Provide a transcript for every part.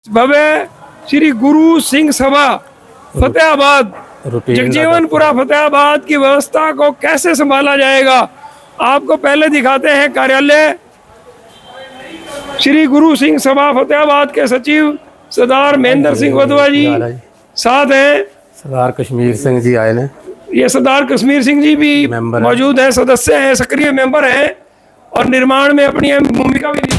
भव्य श्री गुरु सिंह सभा फतेहाबाद जगजीवनपुरा फतेहाबाद की व्यवस्था को कैसे संभाला जाएगा, आपको पहले दिखाते हैं कार्यालय। श्री गुरु सिंह सभा फतेहाबाद के सचिव सरदार महेंद्र सिंह वधवा जी साथ हैं। सरदार कश्मीर सिंह जी आए ने, ये सरदार कश्मीर सिंह जी भी मौजूद हैं, सदस्य हैं, सक्रिय मेंबर हैं और निर्माण में अपनी अहम भूमिका भी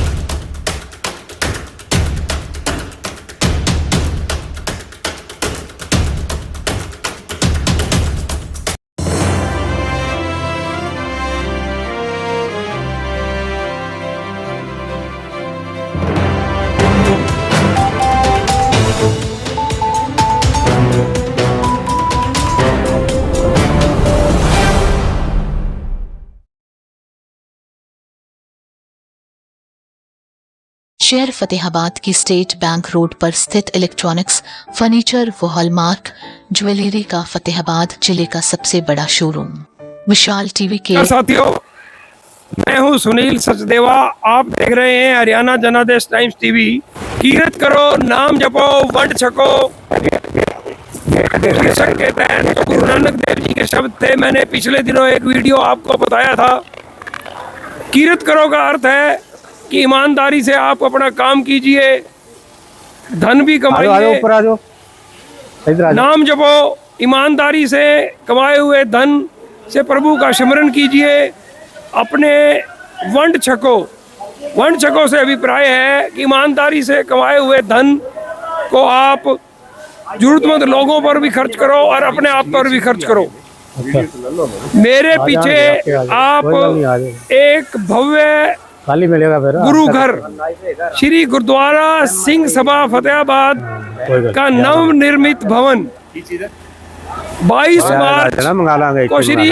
शहर फतेहाबाद की स्टेट बैंक रोड पर स्थित इलेक्ट्रॉनिक्स, फर्नीचर व हॉलमार्क ज्वेलरी का फतेहाबाद जिले का सबसे बड़ा शोरूम विशाल टीवी के साथियों, मैं हूं सुनील सचदेवा। आप देख रहे हैं हरियाणा जनादेश टाइम्स टीवी। कीरत करो, नाम जपो, वंड छको के तहत तो गुरु नानक देव जी के शब्द थे। मैंने पिछले दिनों एक वीडियो आपको बताया था। कीरत करो का अर्थ है कि ईमानदारी से आप अपना काम कीजिए, धन भी कमाइए। नाम जपो, ईमानदारी से कमाए हुए धन से प्रभु का स्मरण कीजिए। अपने वंड छको, वंड छको से अभिप्राय है कि ईमानदारी से कमाए हुए धन को आप जरूरतमंद लोगों पर भी खर्च करो और अपने आप पर भी खर्च करो। मेरे पीछे आप एक भव्य गुरु घर श्री गुरुद्वारा सिंह सभा फतेहाबाद का नव निर्मित भवन 22 मार्च को श्री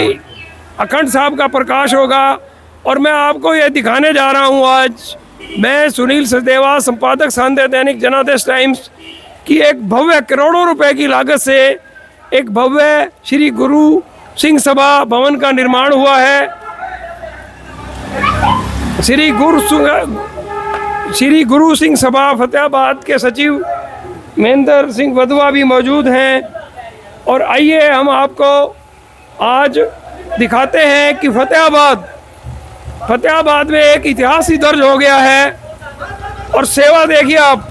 अखंड साहब का प्रकाश होगा और मैं आपको यह दिखाने जा रहा हूं। आज मैं सुनील सचदेवा, संपादक सांध्य दैनिक जनादेश टाइम्स की एक भव्य करोड़ों रुपए की लागत से एक भव्य श्री गुरु सिंह सभा भवन का निर्माण हुआ है। श्री गुरु सिंह सभा फतेहाबाद के सचिव महेंद्र सिंह वधवा भी मौजूद हैं और आइए हम आपको आज दिखाते हैं कि फतेहाबाद में एक इतिहास ही दर्ज हो गया है। और सेवा देखिए आप,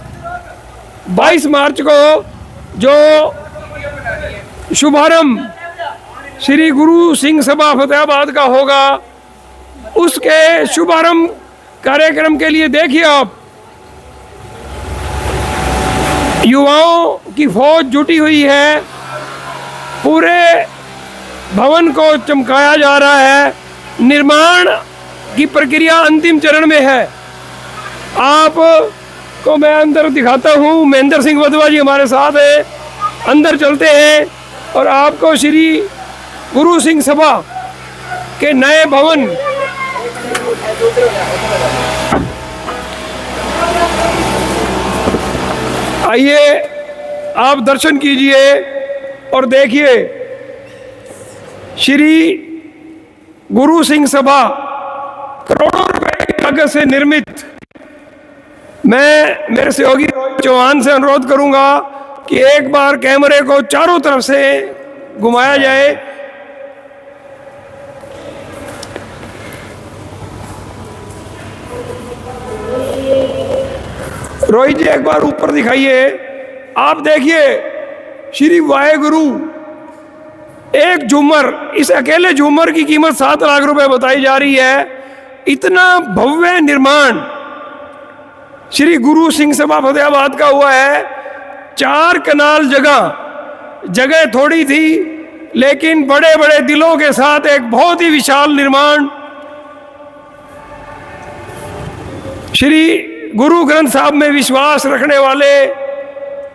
22 मार्च को जो शुभारंभ श्री गुरु सिंह सभा फतेहाबाद का होगा, उसके शुभारंभ कार्यक्रम के लिए देखिए आप, युवाओं की फौज जुटी हुई है। पूरे भवन को चमकाया जा रहा है। निर्माण की प्रक्रिया अंतिम चरण में है। आप को मैं अंदर दिखाता हूँ। महेंद्र सिंह वधवा जी हमारे साथ है, अंदर चलते हैं और आपको श्री गुरु सिंह सभा के नए भवन आइए आप दर्शन कीजिए और देखिए श्री गुरु सिंह सभा करोड़ों रुपए की लागत से निर्मित। मैं मेरे सहयोगी चौहान से अनुरोध करूंगा कि एक बार कैमरे को चारों तरफ से घुमाया जाए। रोहित जी एक बार ऊपर दिखाइए। आप देखिए श्री वाहेगुरु, एक झूमर, इस अकेले झूमर की कीमत 7 लाख रुपए बताई जा रही है। इतना भव्य निर्माण श्री गुरु सिंह सभा फतेहाबाद का हुआ है। 4 कनाल जगह थोड़ी थी, लेकिन बड़े बड़े दिलों के साथ एक बहुत ही विशाल निर्माण। श्री गुरु ग्रंथ साहब में विश्वास रखने वाले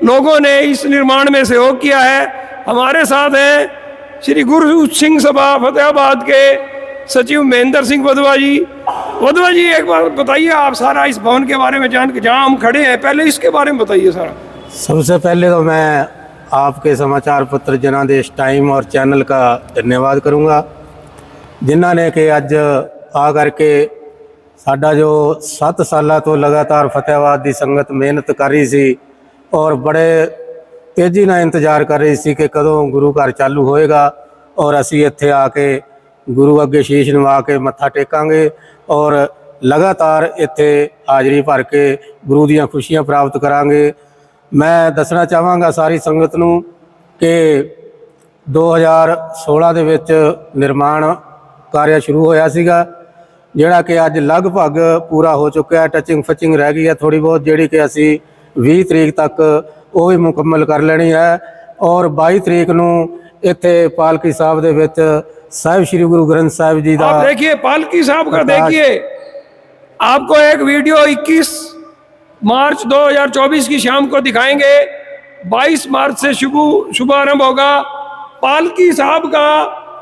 लोगों ने इस निर्माण में सहयोग किया है। हमारे साथ हैं श्री गुरु सिंह सभा फतेहाबाद के सचिव महेंद्र सिंह वधवा जी। वधवा जी एक बार बताइए आप सारा इस भवन के बारे में जान के, जहाँ हम खड़े हैं पहले इसके बारे में बताइए सारा। सबसे पहले तो मैं आपके समाचार पत्र जनादेश टाइम और चैनल का धन्यवाद करूँगा, जिन्होंने कि अज आ करके साडा जो 7 साल तो लगातार फतेहाबाद की संगत मेहनत कर रही सी और बड़े तेजी ਨਾਲ इंतजार कर रही ਸੀ कि कदों गुरु घर चालू होएगा और ਅਸੀਂ ਇੱਥੇ ਆ ਕੇ गुरु ਅੱਗੇ शीश नवा के मत्था टेकांगे और लगातार ਇੱਥੇ ਹਾਜ਼ਰੀ ਭਰ ਕੇ गुरु ਦੀਆਂ खुशियां प्राप्त करांगे। मैं दसना ਚਾਹਾਂਗਾ ਸਾਰੀ ਸੰਗਤ ਨੂੰ कि 2016 ਦੇ ਵਿੱਚ निर्माण कार्य शुरू होया ਸੀਗਾ, ਜਿਹੜਾ कि ਅੱਜ ਲਗਭਗ पूरा हो चुका है। टचिंग फचिंग रह गई है थोड़ी बहुत, ਜਿਹੜੀ कि ਅਸੀਂ 20 तरीक तक ਉਹ ਵੀ ਮੁਕੰਮਲ ਕਰ ਲੈਣੀ है। और 22 तरीक ਨੂੰ ਇੱਥੇ पालकी साहब ਦੇ ਵਿੱਚ ਸਾਹਿਬ श्री गुरु ग्रंथ साहिब जी का, आप देखिए पालकी साहब का, देखिए आपको एक वीडियो 21 मार्च 2024 की शाम को दिखाएंगे। 22 मार्च से शुभारंभ होगा। पालकी साहब का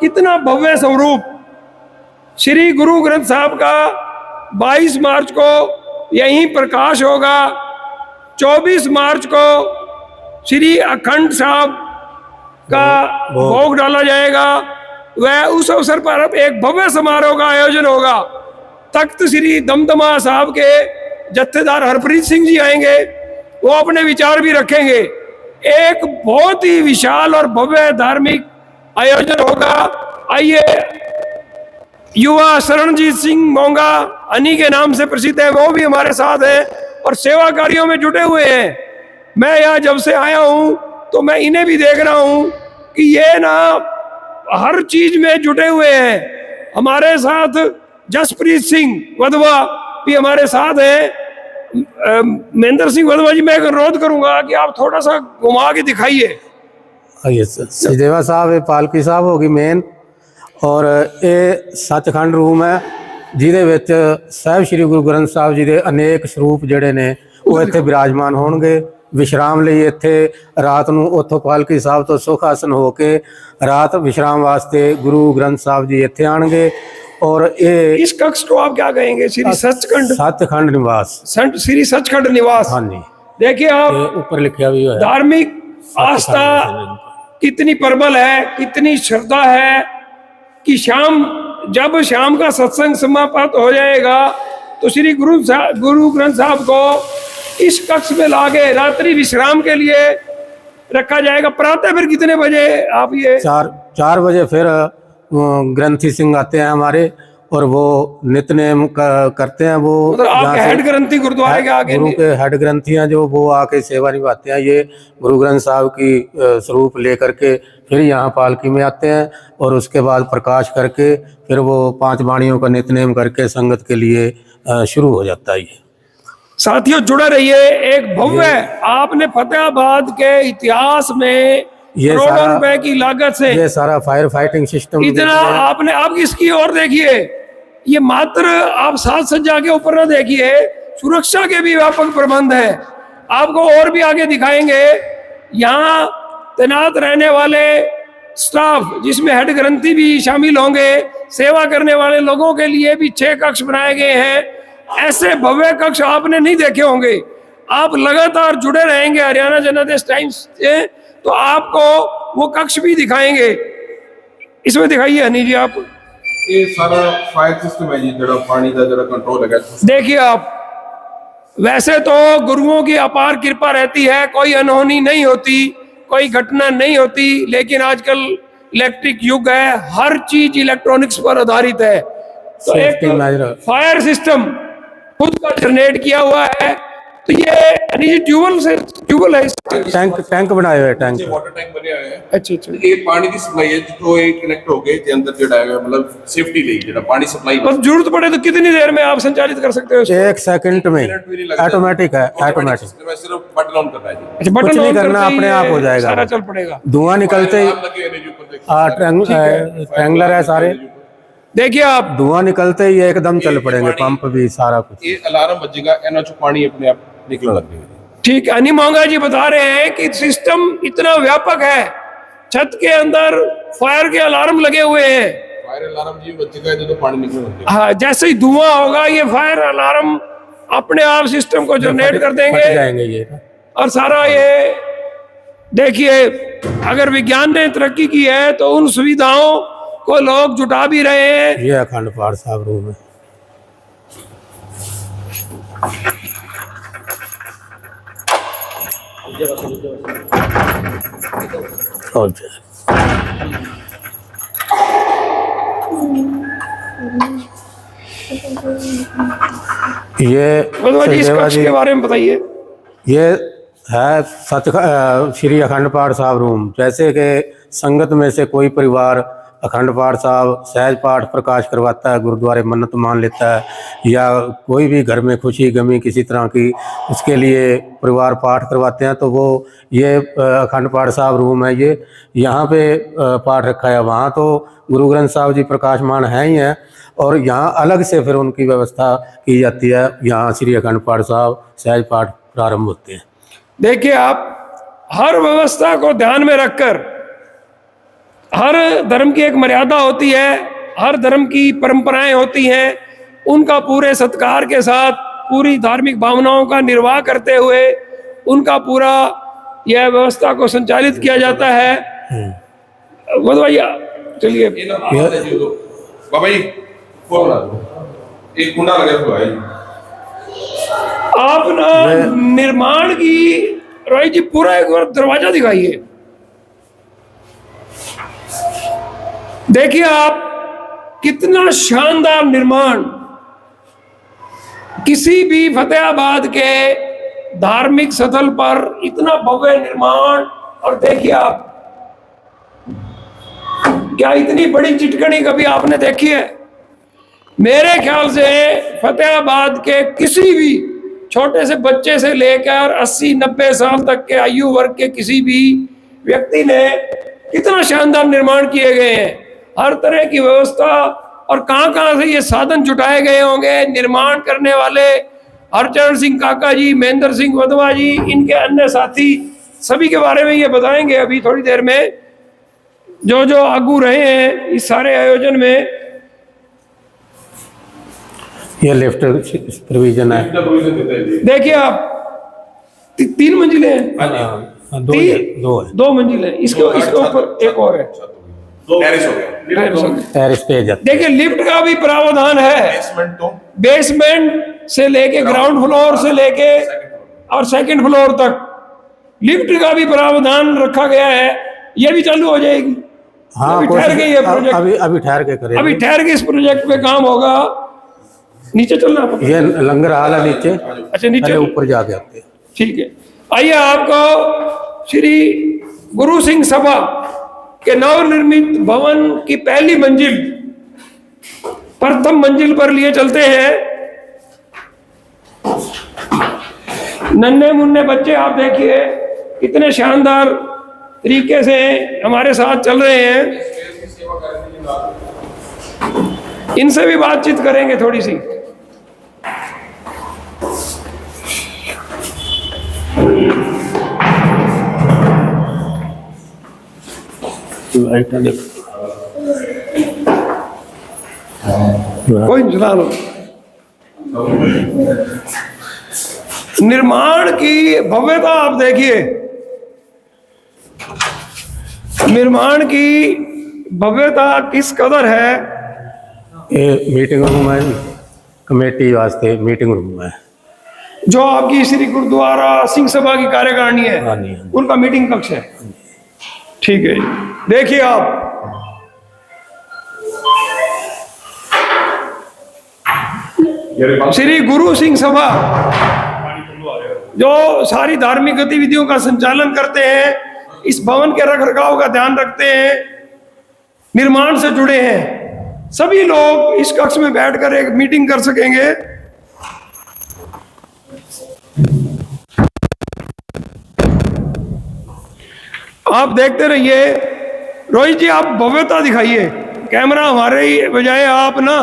कितना भव्य स्वरूप श्री गुरु ग्रंथ साहब का 22 मार्च को यहीं प्रकाश होगा। 24 मार्च को श्री अखंड साहब का भोग डाला जाएगा। वह उस अवसर पर अब एक भव्य समारोह का आयोजन होगा। तख्त श्री दमदमा साहब के जत्थेदार हरप्रीत सिंह जी आएंगे, वो अपने विचार भी रखेंगे। एक बहुत ही विशाल और भव्य धार्मिक आयोजन होगा। आइए, युवा शरणजीत सिंह मोंगा अनी के नाम से प्रसिद्ध है, वो भी हमारे साथ हैं और सेवा कार्यों में जुटे हुए हैं। मैं यहाँ जब से आया हूँ तो मैं इन्हें भी देख रहा हूँ कि ये ना हर चीज में जुटे हुए हैं। हमारे साथ जसप्रीत सिंह वधवा भी हमारे साथ हैं। महेंद्र सिंह वधवा जी, मैं एक अनुरोध करूंगा कि आप थोड़ा सा घुमा के दिखाइए। सचदेवा साहब ये पालकी साहब होगी मेन, और ये सचखंड रूम है ਜਿਹਦੇ ਵਿੱਚ ਸਾਹਿਬ श्री गुरु ग्रंथ साहिब जी ਦੇ ਅਨੇਕ ਸਰੂਪ ਜਿਹੜੇ ਨੇ ਉਹ ਇੱਥੇ ਬਿਰਾਜਮਾਨ ਹੋਣਗੇ। विश्राम ਲਈ ਇੱਥੇ ਰਾਤ ਨੂੰ ਉੱਥੋਂ ਪਾਲਕੀ ਸਾਹਿਬ ਤੋਂ ਸੁਖ ਆਸਨ ਹੋ ਕੇ ਰਾਤ विश्राम वास्ते गुरु ग्रंथ साहिब जी ਇੱਥੇ आएंगे। और ये इस कक्ष को आप क्या कहेंगे? श्री सचखंड निवास, श्री सचखंड निवास। हाँ जी, देखिए आप ऊपर लिखा भी है। धार्मिक आस्था कितनी प्रबल है, कितनी श्रद्धा है कि जब शाम का सत्संग समाप्त हो जाएगा तो श्री गुरु ग्रंथ साहब को इस कक्ष में लाके रात्रि विश्राम के लिए रखा जाएगा। प्रातः फिर कितने बजे आप ये 4 बजे फिर ग्रंथी सिंह आते हैं हमारे और वो नित्यनेम करते हैं। वो मतलब आपके हेड ग्रंथी गुरुद्वारे के आगे, गुरु के हेड ग्रंथी हैं जो वो आके सेवा निभाते हैं। ये गुरु ग्रंथ साहिब की स्वरूप लेकर के फिर यहाँ पालकी में आते हैं और उसके बाद प्रकाश करके फिर वो 5 वाणियों का नित्यनेम करके संगत के लिए शुरू हो जाता है। साथियों जुड़े रहिए। एक भव्य, आपने फतेहाबाद के इतिहास में ये करोड़ों रुपए की लागत से ये सारा फायर फाइटिंग सिस्टम इतना आपने, आप इसकी ओर देखिए, ये मात्र आप साज सज्जा के ऊपर ना देखिए, सुरक्षा के भी व्यापक प्रबंध है। आपको और भी आगे दिखाएंगे। यहाँ तैनात रहने वाले स्टाफ जिसमें हेड ग्रंथी भी शामिल होंगे, सेवा करने वाले लोगों के लिए भी 6 कक्ष बनाए गए हैं। ऐसे भव्य कक्ष आपने नहीं देखे होंगे। आप लगातार जुड़े रहेंगे हरियाणा जनादेश टाइम्स से, तो आपको वो कक्ष भी दिखाएंगे। इसमें दिखाइए हनी जी आप। ये सारा फायर सिस्टम है जी, जरा पानी का जरा कंट्रोल है। देखिए आप, वैसे तो गुरुओं की अपार कृपा रहती है, कोई अनहोनी नहीं होती, कोई घटना नहीं होती, लेकिन आजकल इलेक्ट्रिक युग है, हर चीज इलेक्ट्रॉनिक्स पर आधारित है। तो एक फायर सिस्टम खुद का जनरेट किया हुआ है। तो ये ट्यूबवेल है, टैंक बनाए हुए, टैंक वाटर टैंक बने हुए हैं। अच्छा। ये पानी की सप्लाई है जो ये कनेक्ट हो गए जे अंदर ਜਿਹੜਾ ਹੈ मतलब सेफ्टी ਲਈ ਜਿਹੜਾ पानी सप्लाई बस जरूरत पड़े तो कितनी देर में आप संचालित कर सकते हो? 1 सेकंड में ऑटोमेटिक है, ऑटोमेटिक। सिर्फ बटन ऑन करना है जी। अच्छा, बटन कुछ नहीं ऑन करना, करते ही अपने आप हो जाएगा, सारा चल पड़ेगा। धुआं निकलते ही ट्रैंगलर है सारे, देखिए आप, धुआं निकलते ही एकदम चल पड़ेंगे, पंप भी सारा कुछ। ये अलार्म बजेगा, एनओ से पानी अपने आप निकलने लग जाएगा। ठीक, अनी मोंगा जी बता रहे हैं कि सिस्टम इतना व्यापक है, छत के अंदर फायर के अलार्म लगे हुए हैं। फायर अलार्म जी बजेगा तो पानी निकलने लग जाएगा। हाँ, जैसे ही धुआं होगा ये फायर अलार्म अपने आप सिस्टम को जनरेट कर देंगे ये। और सारा ये देखिए, अगर विज्ञान ने तरक्की की है तो उन सुविधाओं को लोग जुटा भी रहे हैं। ये अखंड पाठ साहब रूम है। और ये वधवा जी, इस सचदेवा कक्ष जी, के बारे में बताइए। ये है श्री अखंड पाठ साहब रूम। जैसे कि संगत में से कोई परिवार अखंड पाठ साहब सहज पाठ प्रकाश करवाता है, गुरुद्वारे मन्नत मान लेता है, या कोई भी घर में खुशी गमी किसी तरह की, उसके लिए परिवार पाठ करवाते हैं, तो वो ये अखंड पाठ साहब रूम है। ये यहाँ पे पाठ रखा है। वहाँ तो गुरु ग्रंथ साहब जी प्रकाशमान हैं ही हैं, और यहाँ अलग से फिर उनकी व्यवस्था की जाती है। यहाँ श्री अखंड पाठ साहब सहज पाठ प्रारंभ होते हैं। देखिए, आप हर व्यवस्था को ध्यान में रखकर, हर धर्म की एक मर्यादा होती है, हर धर्म की परंपराएं होती हैं, उनका पूरे सत्कार के साथ पूरी धार्मिक भावनाओं का निर्वाह करते हुए उनका पूरा यह व्यवस्था को संचालित किया जाता है। वो भैया चलिए बाबा जी एक कुंडा लगे हुआ है। आप ना निर्माण की, रोहित जी पूरा एक बार दरवाजा दिखाइए। देखिए आप, कितना शानदार निर्माण, किसी भी फतेहाबाद के धार्मिक स्थल पर इतना भव्य निर्माण। और देखिए आप, क्या इतनी बड़ी चिटकनी कभी आपने देखी है? मेरे ख्याल से फतेहाबाद के किसी भी छोटे से बच्चे से लेकर 80-90 साल तक के आयु वर्ग के किसी भी व्यक्ति ने कितना शानदार निर्माण किए गए हैं। हर तरह की व्यवस्था, और कहां से ये साधन जुटाए गए होंगे। निर्माण करने वाले हरचरण सिंह काका जी, महेंद्र सिंह वधवा जी, इनके अन्य साथी, सभी के बारे में ये बताएंगे अभी थोड़ी देर में, जो जो आगू रहे हैं इस सारे आयोजन में। ये लिफ्ट प्रोविजन है। देखिए आप, 3 मंजिलें हैं। दो मंजिलें, इसके ऊपर एक और है, टेरेस पे जाते। देखिए लिफ्ट का भी प्रावधान है। बेसमेंट से लेके ग्राउंड फ्लोर से लेके और सेकंड फ्लोर तक लिफ्ट का भी प्रावधान रखा गया है। ये भी चालू हो जाएगी। हाँ, अभी ठहर गई है प्रोजेक्ट, अभी ठहर के करेंगे। अभी ठहर के इस प्रोजेक्ट पे काम होगा। नीचे चलना पड़ेगा। ये लंगर हाल है नीचे। अच्छा, नीचे ऊपर जाके आते हैं। ठीक है। आइए, आपको श्री गुरु सिंह सभा के नवनिर्मित भवन की पहली मंजिल, प्रथम मंजिल पर लिए चलते हैं। नन्हे मुन्ने बच्चे आप देखिए कितने शानदार तरीके से हमारे साथ चल रहे हैं। इनसे भी बातचीत करेंगे थोड़ी सी। कोई चला लो। निर्माण की भव्यता आप देखिए, निर्माण की भव्यता किस कदर है। ये मीटिंग रूम है, कमेटी वास्ते मीटिंग रूम है। जो आपकी श्री गुरुद्वारा सिंह सभा की कार्यकारिणी है, हाँ जी, हाँ। उनका मीटिंग कक्ष है। ठीक है, देखिए आप, श्री गुरु सिंह सभा जो सारी धार्मिक गतिविधियों का संचालन करते हैं, इस भवन के रख रखाव का ध्यान रखते हैं, निर्माण से जुड़े हैं। सभी लोग इस कक्ष में बैठकर एक मीटिंग कर सकेंगे। आप देखते रहिए। रोहित जी, आप भव्यता दिखाइए। कैमरा हमारे ही बजाय आप ना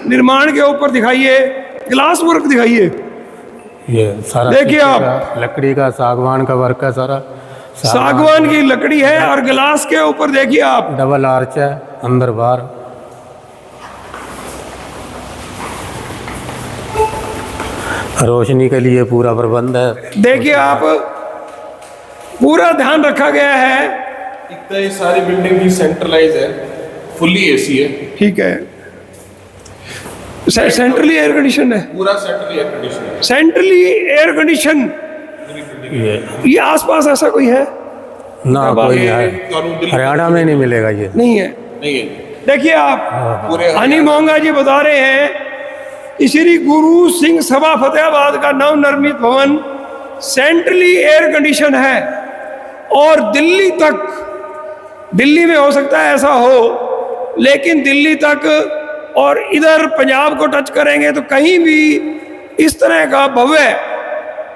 निर्माण के ऊपर दिखाइए, ग्लास वर्क दिखाइए। ये सारा देखिए आप, लकड़ी का सागवान का वर्क है सारा। सागवान की लकड़ी है, और ग्लास के ऊपर देखिए आप, डबल आर्च है अंदर बाहर। रोशनी के लिए पूरा प्रबंध है। देखिए आप, पूरा ध्यान रखा गया है। इतना ये सारी बिल्डिंग भी सेंट्रलाइज है, फुल्ली एसी है। ठीक है, सेंट्रली एयर कंडीशन है, पूरा सेंट्रली एयर कंडीशन है। Centrally air condition. ये आसपास ऐसा कोई है? ना कोई है, कानून दिल्ली हरियाणा में नहीं मिलेगा ये। नहीं है। नहीं है देखिए आप, पूरे हनी मोंगा जी बता रहे हैं कि श्री गुरु सिंह सभा फतेहाबाद का नवनिर्मित भवन सेंट्रली एयर कंडीशन है और दिल्ली तक, दिल्ली में हो सकता है ऐसा हो, लेकिन दिल्ली तक और इधर पंजाब को टच करेंगे तो कहीं भी इस तरह का भव्य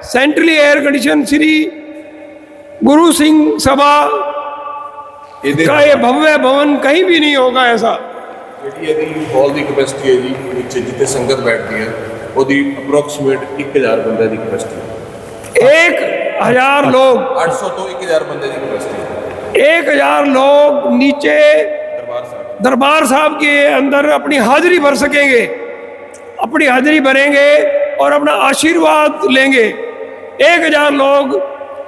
centrally air condition Shri Guru Singh Sabha का ये भव्य भवन कहीं भी नहीं होगा ऐसा। ਜਿਹੜੀ ਹਾਲ ਦੀ ਕਪੈਸਿਟੀ ਹੈ ਜੀ ਵਿੱਚ ਜਿੱਥੇ ਸੰਗਤ ਬੈਠਦੀ ਹੈ ਉਹਦੀ ਅਪਰੋਕਸੀਮੇਟ 1000 ਬੰਦੇ ਦੀ ਕਪੈਸਿਟੀ 1000 लोग, 800 ਤੋਂ 1000 ਬੰਦੇ ਦੀ ਕਪੈਸਿਟੀ 1000 लोग नीचे दरबार साहब के अंदर अपनी हाजिरी भर सकेंगे, अपनी हाजिरी भरेंगे और अपना आशीर्वाद लेंगे। 1000 लोग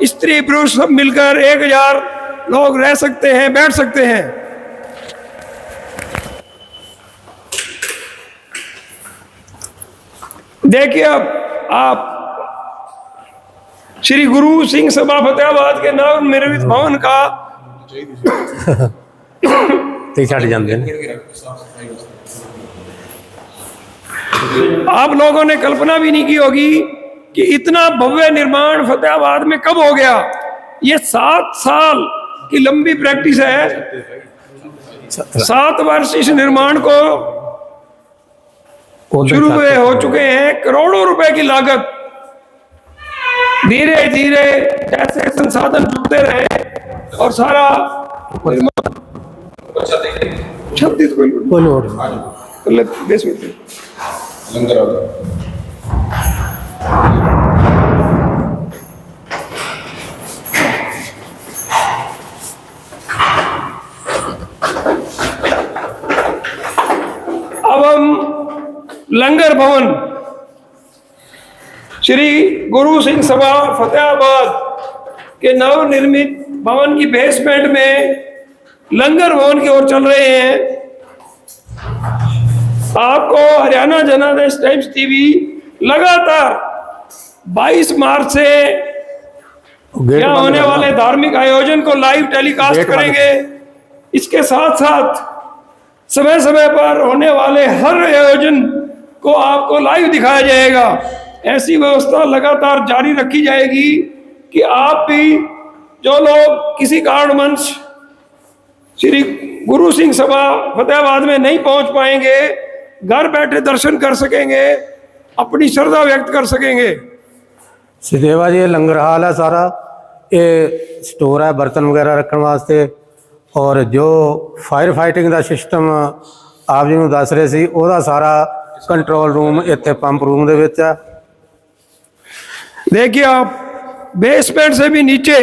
स्त्री पुरुष सब मिलकर 1000 लोग रह सकते हैं, बैठ सकते हैं। देखिए अब आप श्री गुरु सिंह सभा फतेहाबाद के नवनिर्मित भवन का ते छड़ जाते हैं। आप लोगों ने कल्पना भी नहीं की होगी कि इतना भव्य निर्माण फतेहाबाद में कब हो गया। ये 7 साल की लंबी प्रैक्टिस है। 7 वर्ष इस निर्माण को शुरू हुए हो चुके हैं, करोड़ों रुपए की लागत। धीरे धीरे जैसे संसाधन जुटते रहे और सारा छत्तीस ਲੰਗਰ ਆ अब हम लंगर भवन श्री गुरु सिंह सभा फतेहाबाद के नवनिर्मित भवन की बेसमेंट में लंगर भवन की ओर चल रहे हैं। आपको हरियाणा जनादेश टाइम्स टीवी लगातार 22 मार्च से यहाँ होने वाले धार्मिक आयोजन को लाइव टेलीकास्ट करेंगे। इसके साथ साथ समय समय पर होने वाले हर आयोजन को आपको लाइव दिखाया जाएगा। ऐसी व्यवस्था लगातार जारी रखी जाएगी कि आप भी जो लोग किसी कारणवश श्री गुरु सिंह सभा फतेहाबाद में नहीं पहुंच पाएंगे, घर बैठे दर्शन कर सकेंगे, अपनी श्रद्धा व्यक्त कर सकेंगे। सिद्धेवा जी लंगर हाल है सारा, ये स्टोर है बर्तन वगैरह रखने वास्ते, और जो फायर फाइटिंग का सिस्टम आप जी दस रहे सी ਉਹਦਾ सारा कंट्रोल रूम इत्थे पंप रूम दे विच है। देखिए आप बेसमेंट से भी नीचे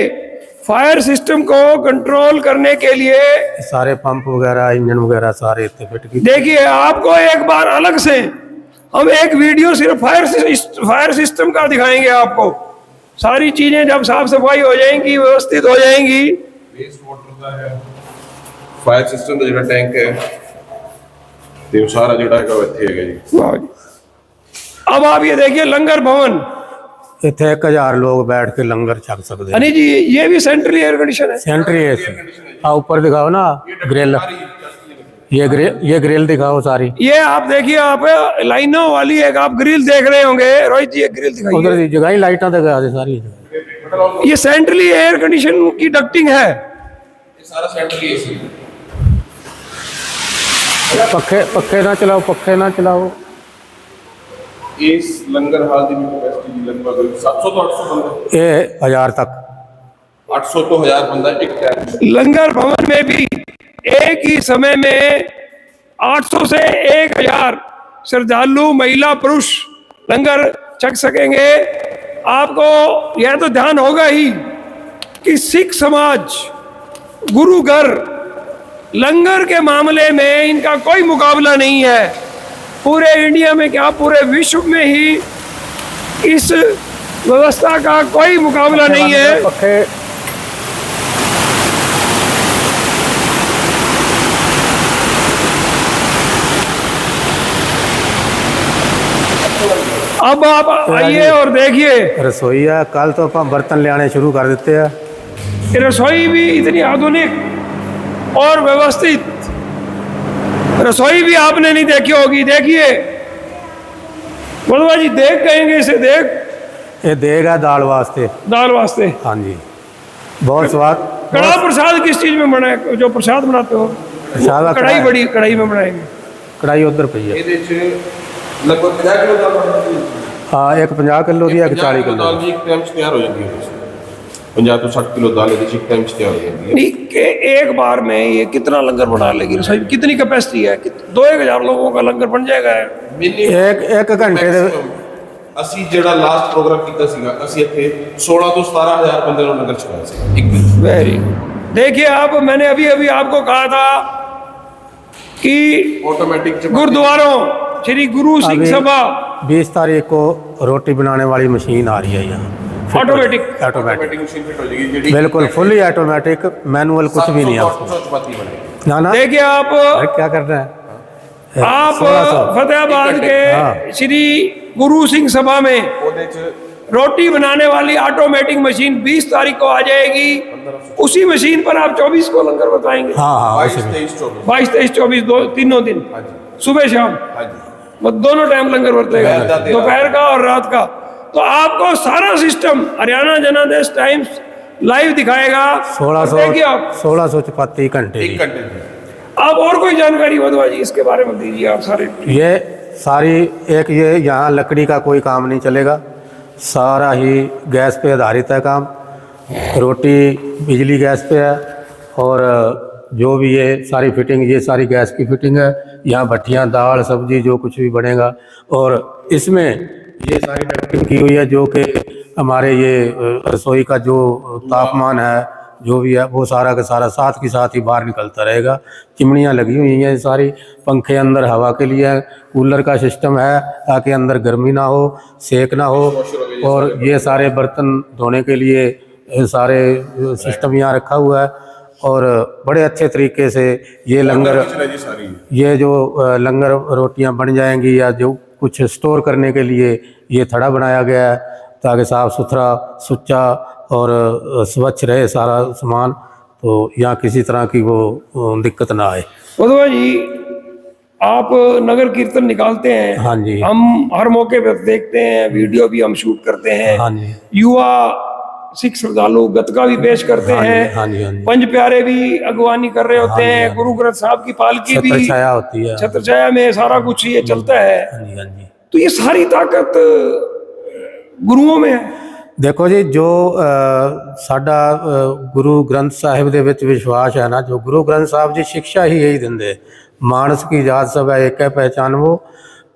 फायर सिस्टम को कंट्रोल करने के लिए सारे पंप वगैरह इंजन वगैरह सारे इत्थे फिट की। देखिए आपको एक बार अलग से हम एक वीडियो सिर्फ फायर सिस्टम का दिखाएंगे आपको। सारी चीजें जब साफ सफाई हो जाएंगी, व्यवस्थित हो जाएंगी। वेस्ट वाटर का है, फायर सिस्टम का ਜਿਹੜਾ ਟੈਂਕ ਹੈ ਤੇ ਉਹ ਸਾਰਾ ਜਿਹੜਾ ਹੈਗਾ ਉਹ ਇੱਥੇ ਹੈਗਾ ਜੀ। वाह जी। अब आप ये देखिए लंगर भवन, इत्थे 1000 लोग बैठ के लंगर छक सकते हैं। अनिल जी ये भी सेंट्रल एयर कंडीशन है। सेंट्री एसी ऊपर दिखाओ ना ग्रिल, ये ग्रिल दिखाओ सारी। ये आप देखिए, आप लाइनों वाली एक आप ग्रिल देख रहे होंगे। रोहित जी एक ग्रिल दिखाइए। उधर जगह ही लाइटा दिखा दे सारी। ये सेंट्रली एयर कंडीशन की डक्टिंग है। ਇਹ ਸਾਰਾ ਸੈਂਟਰਲ ਏਸੀ पखे ना चलाओ, पखे ना चलाओ। ਇਸ ਲੰਗਰ ਹਾਲ ਦੀ ਕੈਪੈਸਿਟੀ ਲਗਭਗ 700 ਤੋਂ 800 ਬੰਦਾ, ये 1000 तक 800 ਤੋਂ 1000 ਬੰਦਾ ਇੱਕ ਟਾਈਮ। लंगर भवन में भी एक ही समय में 800 से 1000 श्रद्धालु महिला पुरुष लंगर छक सकेंगे। आपको यह तो ध्यान होगा ही कि सिख समाज गुरु घर लंगर के मामले में इनका कोई मुकाबला नहीं है। पूरे इंडिया में क्या पूरे विश्व में ही इस व्यवस्था का कोई मुकाबला नहीं है। पखे अब आप आइए और देखिए रसोई है। कल तो आप बर्तन ले आने शुरू कर देते हैं। ये रसोई भी इतनी आधुनिक और व्यवस्थित रसोई भी आपने नहीं देखी होगी। देखिए बलवा जी, देख कहेंगे इसे, देख ये देगा दाल वास्ते। दाल वास्ते। हाँ जी, बहुत स्वाद। कड़ा प्रसाद किस चीज में बनाए, जो प्रसाद बनाते हो? प्रसाद कढ़ाई, बड़ी कढ़ाई में बनाएंगे। कढ़ाई उधर पई है। ਇਹਦੇ ਚ ਲਗਭਗ 50 ਕਿਲੋ ਦਾਲ ਬਣਦੀ ਹੈ। हाँ, एक 50 किलो की, एक 40 किलो। ਦਾਲ ਜੀ ਇੱਕ ਟਾਈਮ 'ਚ ਤਿਆਰ ਹੋ ਜਾਂਦੀ ਹੈ। 50 ਤੋਂ 60 ਕਿਲੋ ਦਾਲ ਇਹਦੇ 'ਚ ਇੱਕ ਟਾਈਮ 'ਚ ਤਿਆਰ ਹੋ ਜਾਂਦੀ ਹੈ। नहीं कि एक बार में ये कितना लंगर बना लेगी रसोई? कितनी कैपेसिटी है? 2-1000 लोगों का लंगर बन जाएगा। एक घंटे दे ਅਸੀਂ ਜਿਹੜਾ ਲਾਸਟ ਪ੍ਰੋਗਰਾਮ ਕੀਤਾ ਸੀਗਾ, ਅਸੀਂ ਇੱਥੇ 16 ਤੋਂ 17000 ਬੰਦੇ ਨੂੰ ਲੰਗਰ ਛਕਾਇਆ ਸੀ ਇੱਕ ਦਿਨ। Very good. देखिए आप, मैंने अभी अभी आपको कहा था कि ਆਟੋਮੈਟਿਕ गुरुद्वारों श्री गुरु सिंह अभी सभा 20 तारीख को रोटी बनाने वाली मशीन आ रही है यहाँ। ऑटोमेटिक। ऑटोमेटिक, ਮਸ਼ੀਨ ਫਿੱਟ ਹੋ ਜਾਏਗੀ ਜਿਹੜੀ बिल्कुल फुली ऑटोमेटिक, मैनुअल कुछ भी नहीं है उसमें। ਚਪਾਤੀ ਬਣेगी। ना ना, देखिए आप अरे क्या कर रहे हैं आप 1600। फतेहाबाद के हाँ। श्री गुरु सिंह सभा में ਉਹਦੇ 'ਚ रोटी बनाने वाली ऑटोमेटिक मशीन 20 तारीख को आ जाएगी। उसी मशीन पर आप 24 को लंगर बताएंगे। हाँ हाँ, 22 उसी में। 23 24। 22, 23, 24 तीनों दिन हाँ जी, सुबह शाम हाँ जी। वो दोनों टाइम लंगर बरतेगा, दोपहर का, दोपहर का और रात का। तो आपको सारा सिस्टम हरियाणा जनादेश टाइम्स लाइव दिखाएगा। 1600 देखिए आप 1600 चपाती घंटे एक की। घंटे में आप और कोई जानकारी बदवा जी इसके बारे में दीजिए आप सारे। ये सारी एक, ये यहाँ लकड़ी का कोई काम नहीं चलेगा, सारा ही गैस पे आधारित है काम। रोटी बिजली गैस पे है, और जो भी ये सारी फिटिंग, ये सारी गैस की फिटिंग है। यहाँ भट्टियाँ, दाल, सब्जी जो कुछ भी बनेगा, और इसमें ये सारी डक्टिंग की हुई है, जो कि हमारे ये रसोई का जो तापमान है, जो भी है, वो सारा का सारा साथ के साथ ही बाहर निकलता रहेगा। चिमनियाँ लगी हुई हैं सारी, पंखे अंदर हवा के लिए है, कूलर का सिस्टम है ताकि अंदर गर्मी ना हो, सेक ना हो, और ये सारे बर्तन धोने के लिए सारे सिस्टम यहाँ रखा हुआ है। और बड़े अच्छे तरीके से ये लंगर, किचन है जी सारी। ये जो लंगर रोटियाँ बन जाएंगी, या जो कुछ स्टोर करने के लिए ये थड़ा बनाया गया है ताकि साफ़ सुथरा, सुच्चा और स्वच्छ रहे सारा सामान, तो यहाँ किसी तरह की वो दिक्कत ना आए। बदवा जी, आप नगर कीर्तन निकालते हैं। हाँ जी। हम हर मौके पर देखते हैं, वीडियो भी हम शूट करते हैं। हाँ जी। युवा सिख श्रद्धालु गतका भी पेश करते हाँ जी, हैं। हाँ जी, हाँ जी। पंच प्यारे भी अगवानी कर रहे होते हैं। गुरु ग्रंथ साहब की पालकी छत्र भी, छाया होती है। छत्र छाया में सारा कुछ ये चलता है। हाँ जी, हाँ जी। तो ये सारी ताकत गुरुओं में है। देखो जी, जो साडा गुरु ग्रंथ साहिब दे विच विश्वास है ना, जो गुरु ग्रंथ साहब जी शिक्षा ही यही दिंदे, मानस की जात सब है एक है पहचान, वो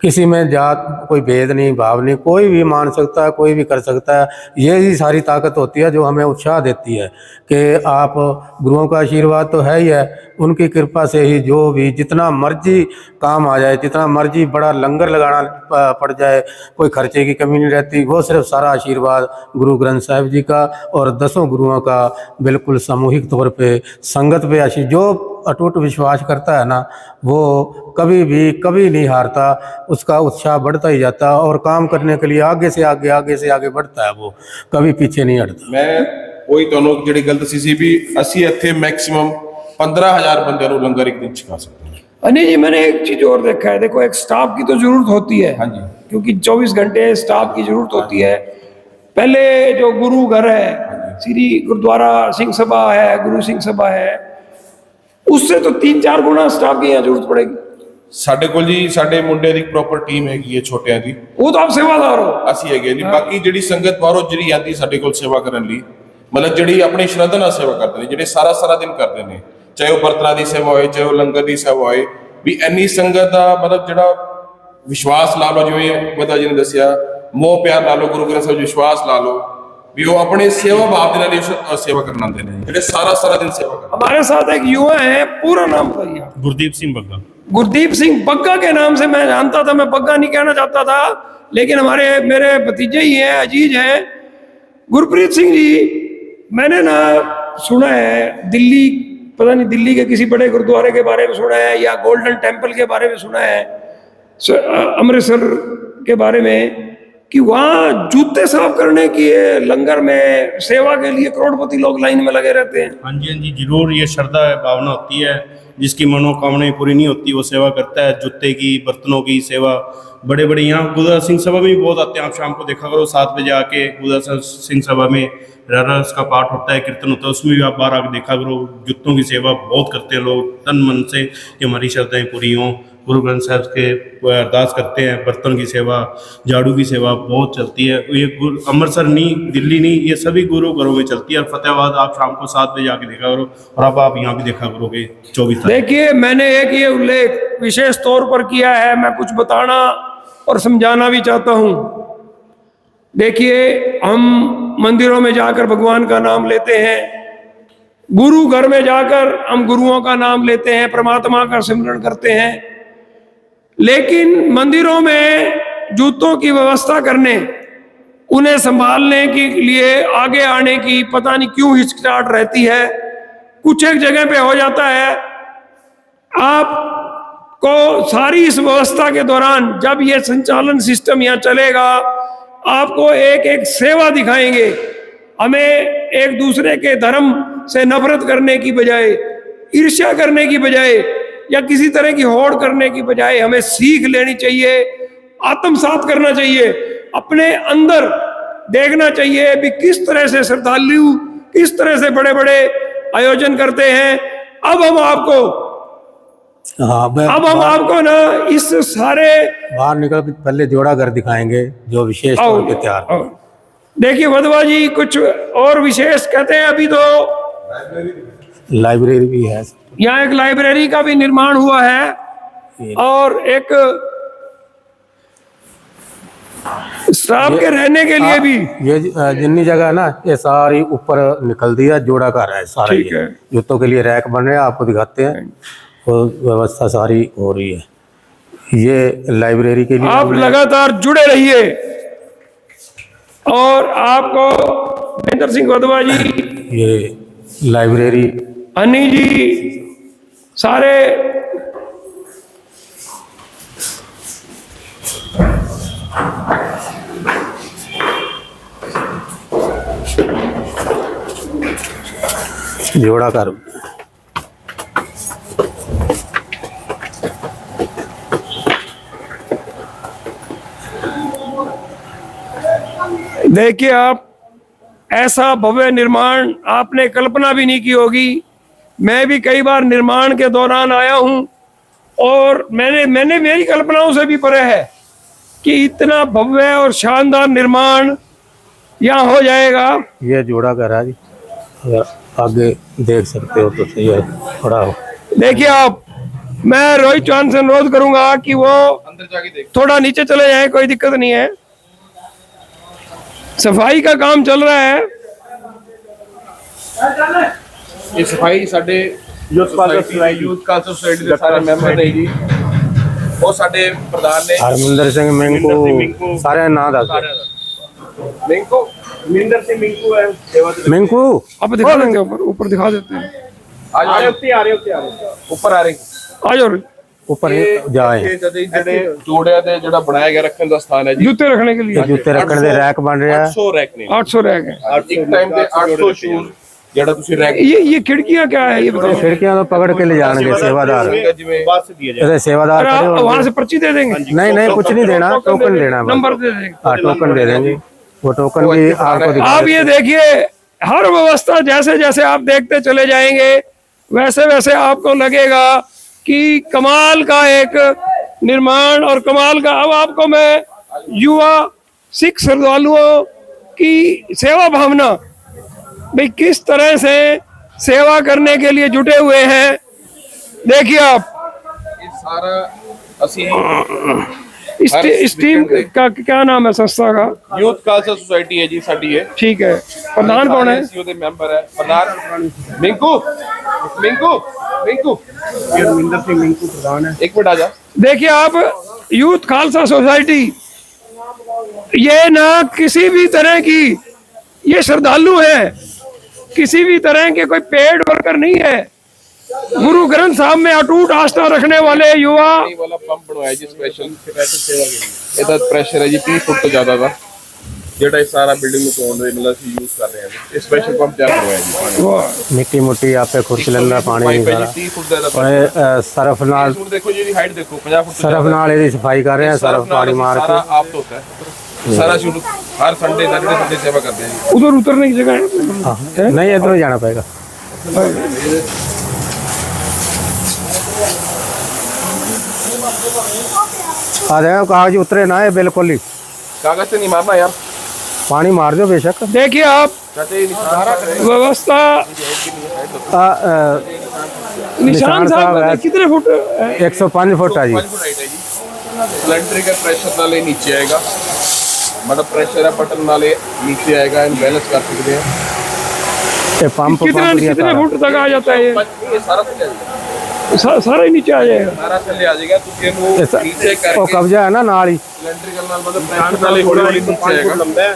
किसी में जात कोई भेद नहीं, भाव नहीं, कोई भी मान सकता है, कोई भी कर सकता है। यही सारी ताकत होती है जो हमें उत्साह देती है कि आप, गुरुओं का आशीर्वाद तो है ही है, उनकी कृपा से ही जो भी जितना मर्जी काम आ जाए, जितना मर्जी बड़ा लंगर लगाना पड़ जाए, कोई खर्चे की कमी नहीं रहती। वो सिर्फ सारा आशीर्वाद गुरु ग्रंथ साहिब जी का और 10 गुरुओं का बिल्कुल सामूहिक तौर पे संगत पे आशीर्वाद। जो अटूट विश्वास करता है ना, वो कभी भी कभी नहीं हारता, उसका उत्साह बढ़ता ही जाता है, और काम करने के लिए आगे से आगे बढ़ता है, वो कभी पीछे नहीं हटता। ਮੈਂ ਕੋਈ ਤੁਹਾਨੂੰ ਜਿਹੜੀ ਗੱਲ ਦੱਸੀ ਸੀ ਵੀ ਅਸੀਂ ਇੱਥੇ ਮੈਕਸਿਮਮ 15000 ਬੰਦਿਆਂ ਨੂੰ ਲੰਗਰ ਇੱਕ ਦਿਨ ਛਕਾ ਸਕਦੇ ਹਾਂ। अनिल जी, मैंने एक चीज और देखा है। देखो, एक स्टाफ की तो जरूरत होती है। हाँ जी। क्योंकि 24 घंटे स्टाफ की जरूरत होती है। पहले जो गुरु घर है, श्री गुरुद्वारा सिंह सभा है, गुरु सिंह सभा है, उससे तो 3-4 गुना स्टाफ की यहाँ जरूरत पड़ेगी। ਸਾਡੇ ਕੋਲ ਜੀ ਸਾਡੇ ਮੁੰਡਿਆਂ ਦੀ ਪ੍ਰੋਪਰ ਟੀਮ ਹੈਗੀ ਹੈ ਛੋਟਿਆਂ ਦੀ, वो तो आप सेवादार हो। ਅਸੀਂ ਹੈਗੇ ਜੀ। ਬਾਕੀ ਜਿਹੜੀ ਸੰਗਤ ਬਾਹਰੋਂ ਜਿਹੜੀ ਆਂਦੀ ਸਾਡੇ ਕੋਲ ਸੇਵਾ ਕਰਨ ਲਈ, ਮਤਲਬ ਜਿਹੜੀ ਆਪਣੀ ਸ਼ਰਧਾ ਨਾਲ ਸੇਵਾ ਕਰਦੇ ਨੇ, ਜਿਹੜੇ ਸਾਰਾ ਦਿਨ ਕਰਦੇ ਨੇ, ਚਾਹੇ ਉਹ ਬਰਤਨਾਂ ਦੀ ਸੇਵਾ ਹੋਏ, ਚਾਹੇ ਉਹ ਲੰਗਰ ਦੀ ਸੇਵਾ ਹੋਏ, ਵੀ ਇੰਨੀ ਸੰਗਤ ਦਾ ਮਤਲਬ ਜਿਹੜਾ ਵਿਸ਼ਵਾਸ ਲਾ ਲਓ, ਜਿਵੇਂ ਮਾਤਾ ਜੀ ਨੇ ਦੱਸਿਆ, ਮੋਹ ਪਿਆਰ ਲਾ ਲਓ, ਗੁਰੂ ਗ੍ਰੰਥ ਸਾਹਿਬ ਵਿਸ਼ਵਾਸ ਲਾ ਲਓ, ਵੀ ਉਹ ਆਪਣੇ ਸੇਵਾ ਭਾਵ ਦੇ ਨਾਲ ਹੀ ਸੇਵਾ ਕਰਨ ਆਉਂਦੇ ਨੇ, ਜਿਹੜੇ ਸਾਰਾ ਦਿਨ ਸੇਵਾ ਕਰਦੇ। हमारे साथ एक युवा है, पूरा नाम बताइए आप। गुरदीप सिंह बग्गा। गुरदीप सिंह बग्गा के नाम से मैं जानता था, मैं बग्गा नहीं कहना चाहता था, लेकिन मेरे भतीजे ही हैं, अजीज हैं। गुरप्रीत सिंह जी, मैंने ना सुना है दिल्ली, पता नहीं दिल्ली के किसी बड़े गुरुद्वारे के बारे में सुना है, या गोल्डन टेम्पल के बारे में सुना है, अमृतसर के बारे में, कि वहाँ जूते साफ करने की लंगर में सेवा के लिए करोड़पति लोग लाइन में लगे रहते हैं। हाँ जी जरूर, ये श्रद्धा है, भावना होती है। जिसकी मनोकामनाएं पूरी नहीं होती वो सेवा करता है, जूते की, बर्तनों की सेवा। बड़े बड़े यहाँ गुरुद्वारा सिंह सभा में भी बहुत आते हैं। आप शाम को देखा करो 7 बजे आके गुरुद्वारा सिंह सभा में रहरास का पाठ होता है, कीर्तन होता है, उसमें भी आप बाहर आके देखा करो। जूतों की सेवा बहुत करते हैं लोग तन मन से कि हमारी श्रद्धाएं पूरी हों। गुरु ग्रंथ साहब के अरदास करते हैं। बर्तन की सेवा, झाड़ू की सेवा बहुत चलती है। ये अमृतसर नहीं, दिल्ली नहीं, ये सभी गुरु घरों में चलती है। और फतेहाबाद आप शाम को 7 बजे आके देखा करो, और अब आप यहाँ भी देखा करोगे 24 तारीख। देखिए, मैंने एक ये उल्लेख विशेष तौर पर किया है, मैं कुछ बताना और समझाना भी चाहता हूँ। देखिए, हम मंदिरों में जाकर भगवान का नाम लेते हैं, गुरु घर में जाकर हम गुरुओं का नाम लेते हैं, परमात्मा का सिमरन करते हैं, लेकिन मंदिरों में जूतों की व्यवस्था करने, उन्हें संभालने के लिए आगे आने की पता नहीं क्यों हिचकिचाहट रहती है। कुछ एक जगह पे हो जाता है। आपको सारी इस व्यवस्था के दौरान, जब ये संचालन सिस्टम यहाँ चलेगा, आपको एक एक सेवा दिखाएंगे। हमें एक दूसरे के धर्म से नफरत करने की बजाय, ईर्ष्या करने की बजाय, या किसी तरह की होड़ करने की बजाय हमें सीख लेनी चाहिए, आत्मसात करना चाहिए, अपने अंदर देखना चाहिए भी किस तरह से श्रद्धालु किस तरह से बड़े बड़े आयोजन करते हैं। अब हम आपको ना इस सारे बाहर निकल के पहले जोड़ा घर दिखाएंगे जो विशेष तौर पे तैयार। देखिए वधवा जी कुछ और विशेष कहते हैं। अभी तो लाइब्रेरी भी है, यहाँ एक लाइब्रेरी का भी निर्माण हुआ है, और एक स्टाफ के रहने के लिए भी। ये जितनी जगह है ना, ये सारी ऊपर निकल दिया, जोड़ा घर है सारा। ठीक है। जूतों के लिए रैक बन रहे हैं, आपको दिखाते हैं, वो व्यवस्था सारी हो रही है। ये लाइब्रेरी के लिए आप लगातार जुड़े रहिए। और आपको महेंद्र सिंह वधवा जी, ये लाइब्रेरी, हनी जी, सारे जोड़ा कर। देखिए, आप ऐसा भव्य निर्माण आपने कल्पना भी नहीं की होगी। मैं भी कई बार निर्माण के दौरान आया हूं, और मैंने मेरी कल्पनाओं से भी परे है कि इतना भव्य और शानदार निर्माण यहाँ हो जाएगा। ये जोड़ा घर है जी, अगर आगे देख सकते हो तो सही है, थोड़ा हो। देखिए आप, मैं रोहित चौहान से अनुरोध करूंगा कि वो अंदर जाके देख। थोड़ा नीचे चले जाएं, कोई दिक्कत नहीं है। सफाई का काम चल रहा है। ये सफाई साडे यूथ काउंसिल सोसाइटी ਦੇ ਸਾਰੇ ਮੈਂਬਰ ਨੇ ਜੀ, ਉਹ ਸਾਡੇ ਪ੍ਰਧਾਨ ਨੇ हरमिंदर सिंह मिंकू, सारे नाम दस। मिंकू, मिंदर सिंह मिंकू है सेवा दे। मिंकू आप दिखा देते हैं, ऊपर दिखा देते हैं। आ रहे ऊपर आ रहे आ जाओ, ऊपर जाए। ਜਿਹੜੇ ਜੋੜਿਆਂ ਦੇ ਜਿਹੜਾ ਬਣਾਇਆ ਗਿਆ ਰੱਖਣ ਦਾ ਸਥਾਨ ਹੈ ਜੀ। जूते रखने के लिए जूते रखने दे रैक बन रहा है। 800 रैक ने, 800 रह गए। ਇੱਕ ਟਾਈਮ ਦੇ 800 ਸ਼ੂਜ਼ ਜਿਹੜਾ ਤੁਸੀਂ ਰੈਕ ये खिड़कियां क्या है ये बताओ। खिड़कियां तो पकड़ के ले जाएंगे सेवादार, ਜਿਵੇਂ बस दिया जाए। ऐसे सेवादार खड़े होंगे। वहां से पर्ची दे देंगे। नहीं कुछ नहीं देना, टोकन देना है, नंबर दे देंगे। हाँ टोकन दे देंगे। वो टोकन भी आपको दिखा आप ये देखिए, हर व्यवस्था जैसे जैसे आप देखते चले जाएंगे, वैसे वैसे आपको लगेगा कि कमाल का एक निर्माण और कमाल का। अब आपको मैं युवा सिख श्रद्धालुओं की सेवा भावना, भाई किस तरह से सेवा करने के लिए जुटे हुए हैं, देखिए आप। ਇਹ ਸਾਰਾ ਅਸੀਂ इस टीम का क्या नाम है संस्था का? यूथ खालसा सोसाइटी है जी साडी है। ठीक है। प्रधान कौन है? सीओ ਦੇ ਮੈਂਬਰ ਹੈ प्रधान मिंकू मिंकू मिंकू हरमिंदर सिंह मिंकू प्रधान है। एक मिनट आ जा। देखिए आप, यूथ खालसा सोसाइटी, ये ना किसी भी तरह की, ये श्रद्धालु है, किसी भी तरह के कोई पेड वर्कर नहीं है। गुरु ग्रंथ साहब में अटूट आस्था रखने वाले युवा। वाला पंप बनवाया जी स्पेशल सेवा के लिए। ਇਹਦਾ ਪ੍ਰੈਸ਼ਰ ਹੈ ਜੀ 30 ਫੁੱਟ ਤੋਂ ਜ਼ਿਆਦਾ ਦਾ, ਜਿਹੜਾ ਇਹ ਸਾਰਾ ਬਿਲਡਿੰਗ ਨੂੰ ਪਾਉਣ ਦੇ ਮਤਲਬ ਅਸੀਂ ਯੂਜ਼ ਕਰ ਰਹੇ ਹਾਂ ਜੀ। ਇਹ ਸਪੈਸ਼ਲ ਪੰਪ ਤਿਆਰ ਕਰਵਾਇਆ ਜੀ ਪਾਣੀ वाह ਮਿੱਟੀ ਮੁੱਟੀ ਆਪੇ ਖੁਰਚ ਲੈਂਦਾ ਪਾਣੀ ਪਾਈਪ ਹੈ ਸਾਰਾ। ਜੀ 30 ਫੁੱਟ ਦਾ ਇਹਦਾ ਔਰ ਇਹ, ਸਰਫ ਨਾਲ ਹੁਣ ਦੇਖੋ ਜੀ ਇਹਦੀ ਹਾਈਟ ਦੇਖੋ 50 ਫੁੱਟ ਤੋਂ ਸਰਫ ਨਾਲ ਇਹਦੀ ਸਫਾਈ ਕਰ ਰਹੇ ਆ, ਸਰਫ ਪਾਣੀ ਮਾਰ ਸਾਰਾ ਕੇ। ਆਪ ਧੋਤਾ ਹੈ ਸਾਰਾ ਸ਼ੁਰੂ ਹਰ ਸੰਡੇ ਸੰਡੇ ਸੇਵਾ ਕਰਦੇ हैं जी। उधर उतरने की जगह है हाँ, नहीं इधर जाना पड़ेगा। आ जाएगा कागज उतरे ना है बिल्कुल ही, कागज से नहीं मारना यार, पानी मार दो बेशक। देखिए आप चाचा ये निशान व्यवस्था निशान निशान साहब साहब है। कितने फुट है? 105 फुट है जी। 5 फुट हाइट है जी। सिलेंडर का प्रेशर नाले नीचे आएगा, मतलब प्रेशर है बटन नाले नीचे आएगा, इन बैलेंस कर सकते हैं। ये पंप कितने दिया कितने सारा। फुट तक आ जाता है ये सारा थल्ले आ जाएगा, सारा ही नीचे आ जाएगा। सारा थल्ले आ जाएगा। तो फिर वो ये नीचे वो करके कब्जा है ना नाल ही। सिलेंडर का नाल मतलब प्रेशर नाले हौली हौली नीचे आएगा।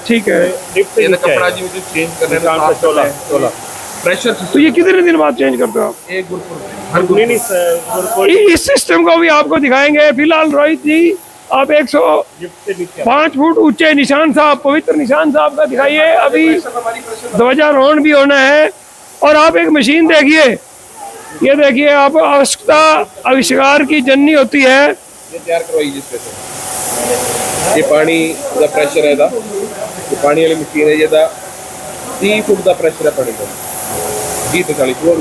ठीक है, ये कपड़ा जी मुझे चेंज करने का 16 प्रेशर तो ये कितने दिन बाद चेंज करते हो आप? एक गुरपुर इस सिस्टम को भी आपको दिखाएंगे। फिलहाल रोहित जी आप 105 फुट ऊंचे निशान साहब, पवित्र निशान साहब का दिखाइए। अभी ध्वजारोहण भी होना है। और आप एक मशीन देखिए, ये देखिए आप आवश्यकता आविष्कार की जननी होती है। ये तैयार करवाई जिस पे से ये पानी का प्रेशर है दा, ये पानी वाली मशीन है, ये दा 30 फुट का प्रेशर है पानी का जी। तो 40 और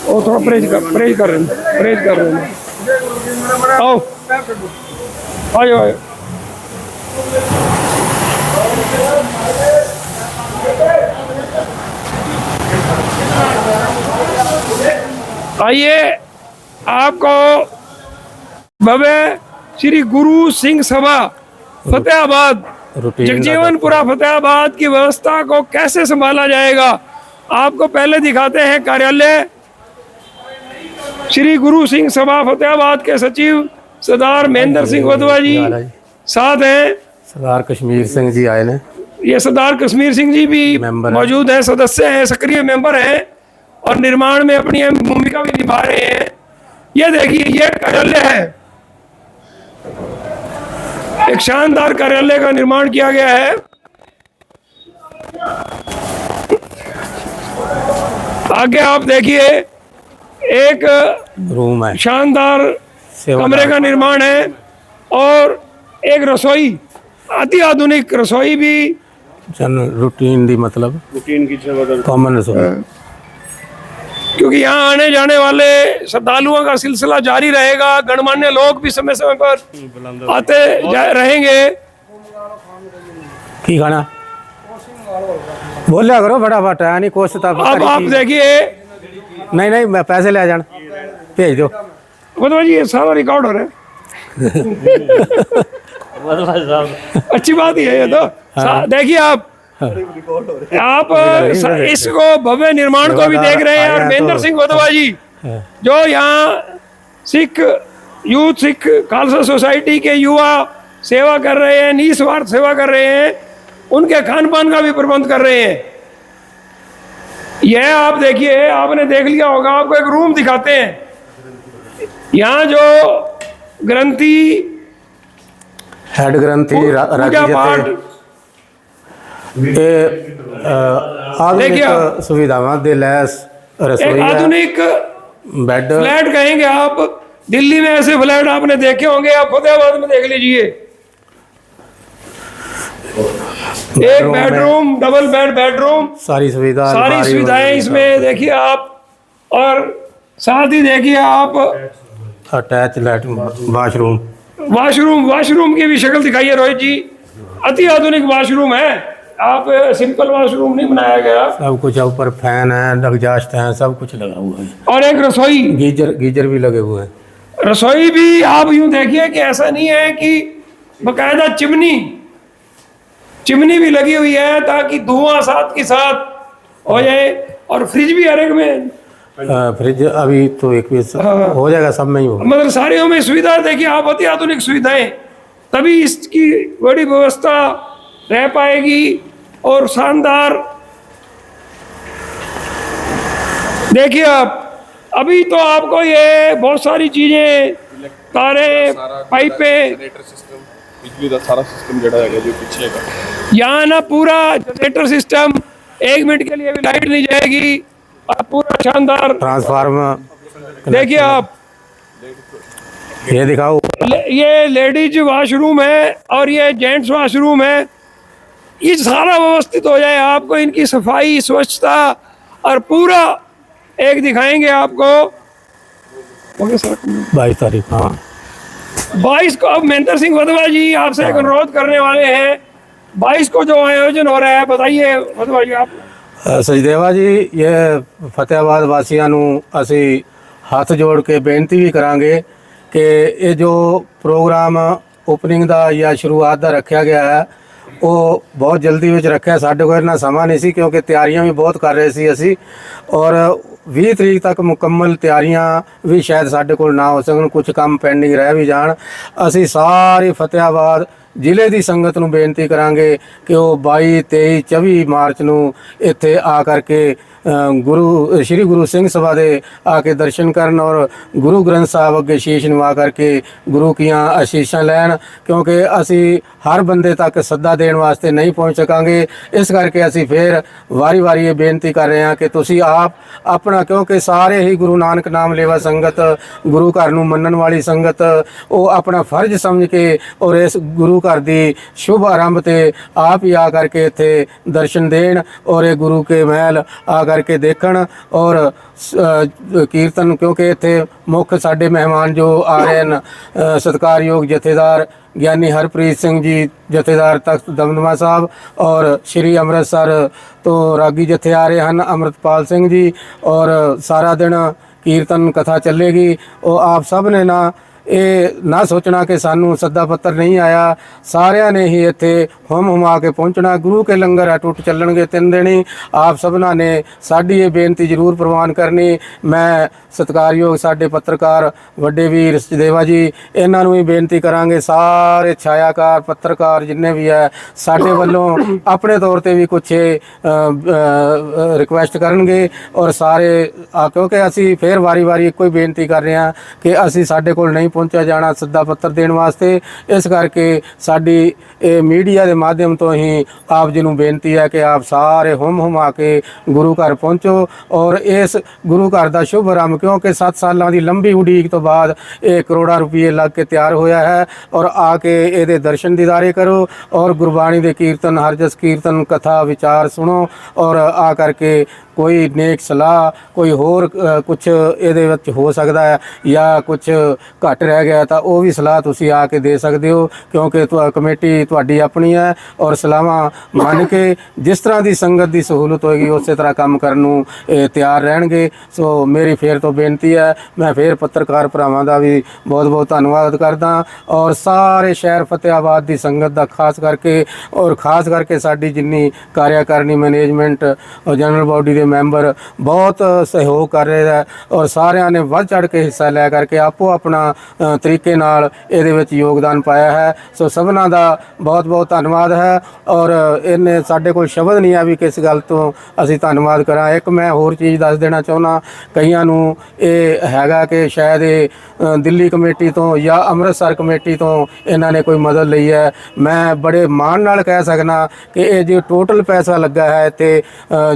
वो थोड़ा परहेज कर रहे हैं। आओ आ जाओ। आइए आपको भव्य श्री गुरु सिंह सभा फतेहाबाद रूटीन जगजीवनपुरा फतेहाबाद की व्यवस्था को कैसे संभाला जाएगा आपको पहले दिखाते हैं। कार्यालय श्री गुरु सिंह सभा फतेहाबाद के सचिव सरदार महेंद्र सिंह वधवा जी साथ हैं। सरदार कश्मीर सिंह जी आए ने। ये सरदार कश्मीर सिंह जी भी मेंबर हैं। मौजूद हैं, सदस्य हैं, सक्रिय मेंबर हैं और निर्माण में अपनी अहम भूमिका भी निभा रहे हैं। ये देखिए ये कार्यालय है, एक शानदार कार्यालय का निर्माण किया गया है। आगे आप देखिए एक रूम है, शानदार कमरे का निर्माण है और एक रसोई, अति आधुनिक रसोई भी। जन रूटीन दी मतलब रूटीन की कॉमन रसोई। क्योंकि यहाँ आने जाने वाले श्रद्धालुओं का सिलसिला जारी रहेगा। गणमान्य लोग भी समय समय पर आते रहेंगे। की खाना बोलिया करो फटाफट, है नहीं कोशिश तो अब आप देखिए नहीं मैं पैसे ले जाना भेज दो। वधवा जी ये सारा रिकॉर्ड हो रहा है। अच्छी बात ही है ये तो। देखिए आप इसको भव्य निर्माण को भी देख रहे हैं। और महेंद्र सिंह वधवा जी जो यहाँ सिख खालसा सोसाइटी के युवा सेवा कर रहे हैं, निस्वार्थ सेवा कर रहे हैं, उनके खान पान का भी प्रबंध कर रहे हैं। यह आप देखिए, आपने देख लिया होगा, आपको एक रूम दिखाते हैं। यहाँ जो ग्रंथी हेड ग्रंथी पूजा पाठ आधुनिक सुविधावां दे लैस एक रसोई है, आधुनिक बेड फ्लैट कहेंगे आप। दिल्ली में ऐसे फ्लैट आपने देखे होंगे, आप फतेहाबाद में देख लीजिए। एक बेडरूम, डबल बेडरूम, सारी सुविधा, सारी अलमारी सुविधाएं वगैरह इसमें देखिए आप। और साथ ही देखिए आप अटैच लैट्रिन वाशरूम की भी शक्ल दिखाइए रोहित जी। अति आधुनिक वाशरूम है, आप सिंपल वाशरूम नहीं बनाया गया। सब कुछ ऊपर फैन है, एग्जॉस्ट है, सब कुछ लगा हुआ है। और एक रसोई, गीजर भी लगे हुए हैं। रसोई भी आप यूं देखिए कि ऐसा नहीं है कि बकायदा चिमनी भी लगी हुई है ताकि धुआं साथ के साथ हो जाए। और फ्रिज भी हर एक में, फ्रिज अभी तो एक पीस हो जाएगा, सब में ही होगा। मतलब सारे में सुविधा देखिए आप, अति आधुनिक सुविधाएं, तभी इसकी बड़ी व्यवस्था रह पाएगी। और शानदार देखिए आप, अभी तो आपको ये बहुत सारी चीजें तारे पाइपे ਜਨਰੇਟਰ ਸਿਸਟਮ ਬਿਜਲੀ ਦਾ ਸਾਰਾ ਸਿਸਟਮ ਜਿਹੜਾ ਹੈਗਾ ਜੋ ਪਿੱਛੇ ਹੈਗਾ यहाँ ना पूरा जनरेटर सिस्टम, 1 मिनट के लिए भी लाइट नहीं जाएगी और पूरा शानदार। ट्रांसफार्मर देखिए आप, ये दिखाओ। ये लेडीज वॉशरूम है और ये जेंट्स वॉशरूम है। ये सारा व्यवस्थित हो जाए, आपको इनकी सफाई स्वच्छता और पूरा एक दिखाएंगे आपको। 22 तारीख, हाँ 22 को अब महेंद्र सिंह वधवा जी आपसे एक अनुरोध करने वाले हैं। 22 को जो आयोजन हो रहा है, बताइए वधवा जी आप। ਸਚਦੇਵਾ ਜੀ, ਇਹ ਫਤਿਆਬਾਦ ਵਾਸੀਆਂ ਨੂੰ ਅਸੀਂ ਹੱਥ ਜੋੜ ਕੇ ਬੇਨਤੀ ਵੀ ਕਰਾਂਗੇ ਕਿ ਇਹ ਜੋ ਪ੍ਰੋਗਰਾਮ ਓਪਨਿੰਗ ਦਾ ਜਾਂ ਸ਼ੁਰੂਆਤ ਦਾ ਰੱਖਿਆ ਗਿਆ ਹੈ ਉਹ ਬਹੁਤ ਜਲਦੀ ਵਿੱਚ ਰੱਖਿਆ। ਸਾਡੇ ਕੋਲ ਇੰਨਾ ਸਮਾਂ ਨਹੀਂ ਸੀ ਕਿਉਂਕਿ ਤਿਆਰੀਆਂ ਵੀ ਬਹੁਤ ਕਰ ਰਹੇ ਸੀ ਅਸੀਂ, ਔਰ 20 ਤਰੀਕ ਤੱਕ ਮੁਕੰਮਲ ਤਿਆਰੀਆਂ ਵੀ ਸ਼ਾਇਦ ਸਾਡੇ ਕੋਲ ਨਾ ਹੋ ਸਕਣ, ਕੁਝ ਕੰਮ ਪੈਂਡਿੰਗ ਰਹਿ ਵੀ ਜਾਣ। ਅਸੀਂ ਸਾਰੀ ਫਤਿਆਬਾਦ ਜ਼ਿਲ੍ਹੇ ਦੀ ਸੰਗਤ ਨੂੰ ਬੇਨਤੀ ਕਰਾਂਗੇ ਕਿ ਉਹ 22, 23, 24 ਮਾਰਚ ਨੂੰ ਇੱਥੇ ਆ ਕਰਕੇ ਸ਼੍ਰੀ ਗੁਰੂ ਸਿੰਘ ਸਭਾ ਦੇ ਆ ਕੇ ਦਰਸ਼ਨ ਕਰਨ ਔਰ ਗੁਰੂ ਗ੍ਰੰਥ ਸਾਹਿਬ ਅੱਗੇ ਸ਼ੀਸ਼ ਨਿਵਾ ਕਰਕੇ ਗੁਰੂ ਕੀਆਂ ਅਸ਼ੀਸ਼ਾਂ ਲੈਣ, ਕਿਉਂਕਿ ਅਸੀਂ ਹਰ ਬੰਦੇ ਤੱਕ ਸੱਦਾ ਦੇਣ ਵਾਸਤੇ ਨਹੀਂ ਪਹੁੰਚ ਸਕਾਂਗੇ। ਇਸ ਕਰਕੇ ਅਸੀਂ ਫਿਰ ਵਾਰੀ-ਵਾਰੀ ਇਹ ਬੇਨਤੀ ਕਰ ਰਹੇ ਹਾਂ ਕਿ ਤੁਸੀਂ ਆਪ ਆਪਣਾ, ਕਿਉਂਕਿ ਸਾਰੇ ਹੀ ਗੁਰੂ ਨਾਨਕ ਨਾਮ ਲੇਵਾ ਸੰਗਤ, ਗੁਰੂ ਘਰ ਨੂੰ ਮੰਨਣ ਵਾਲੀ ਸੰਗਤ, ਉਹ ਆਪਣਾ ਫਰਜ਼ ਸਮਝ ਕੇ ਔਰ ਇਸ ਗੁਰੂ ਘਰ ਦੀ ਸ਼ੁਭ ਆਰੰਭ ਤੇ ਆਪ ਹੀ ਆ ਕਰਕੇ ਇੱਥੇ ਦਰਸ਼ਨ ਦੇਣ ਔਰ ਇਹ ਗੁਰੂ ਕੇ ਮਹਿਲ ਆ ਕਰਕੇ ਦੇਖਣ ਔਰ ਕੀਰਤਨ, ਕਿਉਂਕਿ ਇੱਥੇ ਮੁੱਖ ਸਾਡੇ ਮਹਿਮਾਨ ਜੋ ਆ ਰਹੇ ਹਨ, ਸਤਿਕਾਰਯੋਗ ਜਥੇਦਾਰ ਗਿਆਨੀ ਹਰਪ੍ਰੀਤ ਸਿੰਘ ਜੀ, ਜਥੇਦਾਰ ਤਖਤ ਦਮਦਮਾ ਸਾਹਿਬ, ਔਰ ਸ਼੍ਰੀ ਅੰਮ੍ਰਿਤਸਰ ਤੋਂ ਰਾਗੀ ਜਥੇ ਆ ਰਹੇ ਹਨ ਅੰਮ੍ਰਿਤਪਾਲ ਸਿੰਘ ਜੀ, ਔਰ ਸਾਰਾ ਦਿਨ ਕੀਰਤਨ ਕਥਾ ਚੱਲੇਗੀ। ਉਹ ਆਪ ਸਭ ਨੇ ਨਾ ਇਹ ਨਾ ਸੋਚਣਾ ਕਿ ਸਾਨੂੰ ਸੱਦਾ ਪੱਤਰ ਨਹੀਂ ਆਇਆ, ਸਾਰਿਆਂ ਨੇ ਹੀ ਇੱਥੇ ਹੁਮਾ ਕੇ ਪਹੁੰਚਣਾ। ਗੁਰੂ ਕੇ ਲੰਗਰ ਅਟੁੱਟ ਚੱਲਣਗੇ 3 ਦਿਨ ਹੀ। ਆਪ ਸਭਨਾਂ ਨੇ ਸਾਡੀ ਇਹ ਬੇਨਤੀ ਜ਼ਰੂਰ ਪ੍ਰਵਾਨ ਕਰਨੀ। ਮੈਂ ਸਤਿਕਾਰਯੋਗ ਸਾਡੇ ਪੱਤਰਕਾਰ ਵੱਡੇ ਵੀਰ ਸਚਦੇਵਾ ਜੀ, ਇਹਨਾਂ ਨੂੰ ਵੀ ਬੇਨਤੀ ਕਰਾਂਗੇ, ਸਾਰੇ ਛਾਇਆਕਾਰ ਪੱਤਰਕਾਰ ਜਿੰਨੇ ਵੀ ਹੈ ਸਾਡੇ ਵੱਲੋਂ ਆਪਣੇ ਤੌਰ ਤੇ ਵੀ ਕੁਛ ਰਿਕੁਐਸਟ ਕਰਨਗੇ ਔਰ ਸਾਰੇ ਕਿਉਂਕਿ ਅਸੀਂ ਫਿਰ ਵਾਰੀ-ਵਾਰੀ ਇੱਕੋ ਹੀ ਬੇਨਤੀ ਕਰ ਰਹੇ ਹਾਂ ਕਿ ਅਸੀਂ ਸਾਡੇ ਕੋਲ ਨਹੀਂ ਪਹੁੰਚਿਆ ਜਾਣਾ ਸੱਦਾ ਪੱਤਰ ਦੇਣ ਵਾਸਤੇ। ਇਸ ਕਰਕੇ ਸਾਡੀ ਇਹ ਮੀਡੀਆ ਦੇ ਮਾਧਿਅਮ ਤੋਂ ਹੀ ਆਪ ਜੀ ਨੂੰ ਬੇਨਤੀ ਹੈ ਕਿ ਆਪ ਸਾਰੇ ਹੁਮਾ ਕੇ ਗੁਰੂ ਘਰ ਪਹੁੰਚੋ ਔਰ ਇਸ ਗੁਰੂ ਘਰ ਦਾ ਸ਼ੁਭ ਆਰੰਭ, ਕਿਉਂਕਿ 7 ਸਾਲਾਂ ਦੀ ਲੰਬੀ ਉਡੀਕ ਤੋਂ ਬਾਅਦ ਇਹ ਕਰੋੜਾਂ ਰੁਪਏ ਲੱਗ ਕੇ ਤਿਆਰ ਹੋਇਆ ਹੈ, ਔਰ ਆ ਕੇ ਇਹਦੇ ਦਰਸ਼ਨ ਦੀਦਾਰੇ ਕਰੋ ਔਰ ਗੁਰਬਾਣੀ ਦੇ ਕੀਰਤਨ, ਹਰਜਸ ਕੀਰਤਨ, ਕਥਾ ਵਿਚਾਰ ਸੁਣੋ ਔਰ ਆ ਕਰਕੇ ਕੋਈ ਨੇਕ ਸਲਾਹ, ਕੋਈ ਹੋਰ ਕੁਛ ਇਹਦੇ ਵਿੱਚ ਹੋ ਸਕਦਾ ਹੈ ਜਾਂ ਕੁਛ ਘੱਟ ਰਹਿ ਗਿਆ ਤਾਂ ਉਹ ਵੀ ਸਲਾਹ ਤੁਸੀਂ ਆ ਕੇ ਦੇ ਸਕਦੇ ਹੋ, ਕਿਉਂਕਿ ਕਮੇਟੀ ਤੁਹਾਡੀ ਆਪਣੀ ਹੈ ਔਰ ਸਲਾਹਾਂ ਮੰਨ ਕੇ ਜਿਸ ਤਰ੍ਹਾਂ ਦੀ ਸੰਗਤ ਦੀ ਸਹੂਲਤ ਹੋਏਗੀ ਉਸੇ ਤਰ੍ਹਾਂ ਕੰਮ ਕਰਨ ਨੂੰ ਤਿਆਰ ਰਹਿਣਗੇ। ਸੋ ਮੇਰੀ ਫੇਰ ਤੋਂ ਬੇਨਤੀ ਹੈ, ਮੈਂ ਫੇਰ ਪੱਤਰਕਾਰ ਭਰਾਵਾਂ ਦਾ ਵੀ ਬਹੁਤ-ਬਹੁਤ ਧੰਨਵਾਦ ਕਰਦਾ ਔਰ ਸਾਰੇ ਸ਼ਹਿਰ ਫਤਿਆਬਾਦ ਦੀ ਸੰਗਤ ਦਾ ਖਾਸ ਕਰਕੇ ਸਾਡੀ ਜਿੰਨੀ ਕਾਰਿਆਕਾਰਨੀ ਮੈਨੇਜਮੈਂਟ ਔਰ ਜਨਰਲ ਬਾਡੀ ਦੇ ਮੈਂਬਰ ਬਹੁਤ ਸਹਿਯੋਗ ਕਰ ਰਹੇ ਹੈ ਔਰ ਸਾਰਿਆਂ ਨੇ ਵੱਧ ਚੜ ਕੇ ਹਿੱਸਾ ਲੈ ਕਰਕੇ ਆਪੋ ਆਪਣਾ ਤਰੀਕੇ ਨਾਲ ਇਹਦੇ ਵਿੱਚ ਯੋਗਦਾਨ ਪਾਇਆ ਹੈ। ਸੋ ਸਭਨਾਂ ਦਾ ਬਹੁਤ-ਬਹੁਤ ਧੰਨਵਾਦ ਹੈ ਔਰ ਇਹਨੇ ਸਾਡੇ ਕੋਲ ਸ਼ਬਦ ਨਹੀਂ ਆ ਵੀ ਕਿਸ ਗੱਲ ਤੋਂ ਅਸੀਂ ਧੰਨਵਾਦ ਕਰਾਂ। ਇੱਕ ਮੈਂ ਹੋਰ ਚੀਜ਼ ਦੱਸ ਦੇਣਾ ਚਾਹੁੰਦਾ, ਕਈਆਂ ਨੂੰ ਇਹ ਹੈਗਾ ਕਿ ਸ਼ਾਇਦ ਇਹ ਦਿੱਲੀ ਕਮੇਟੀ ਤੋਂ ਜਾਂ ਅੰਮ੍ਰਿਤਸਰ ਕਮੇਟੀ ਤੋਂ ਇਹਨਾਂ ਨੇ ਕੋਈ ਮਦਦ ਲਈ ਹੈ। ਮੈਂ ਬੜੇ ਮਾਣ ਨਾਲ ਕਹਿ ਸਕਦਾ ਕਿ ਇਹ ਜੋ ਟੋਟਲ ਪੈਸਾ ਲੱਗਾ ਹੈ ਤੇ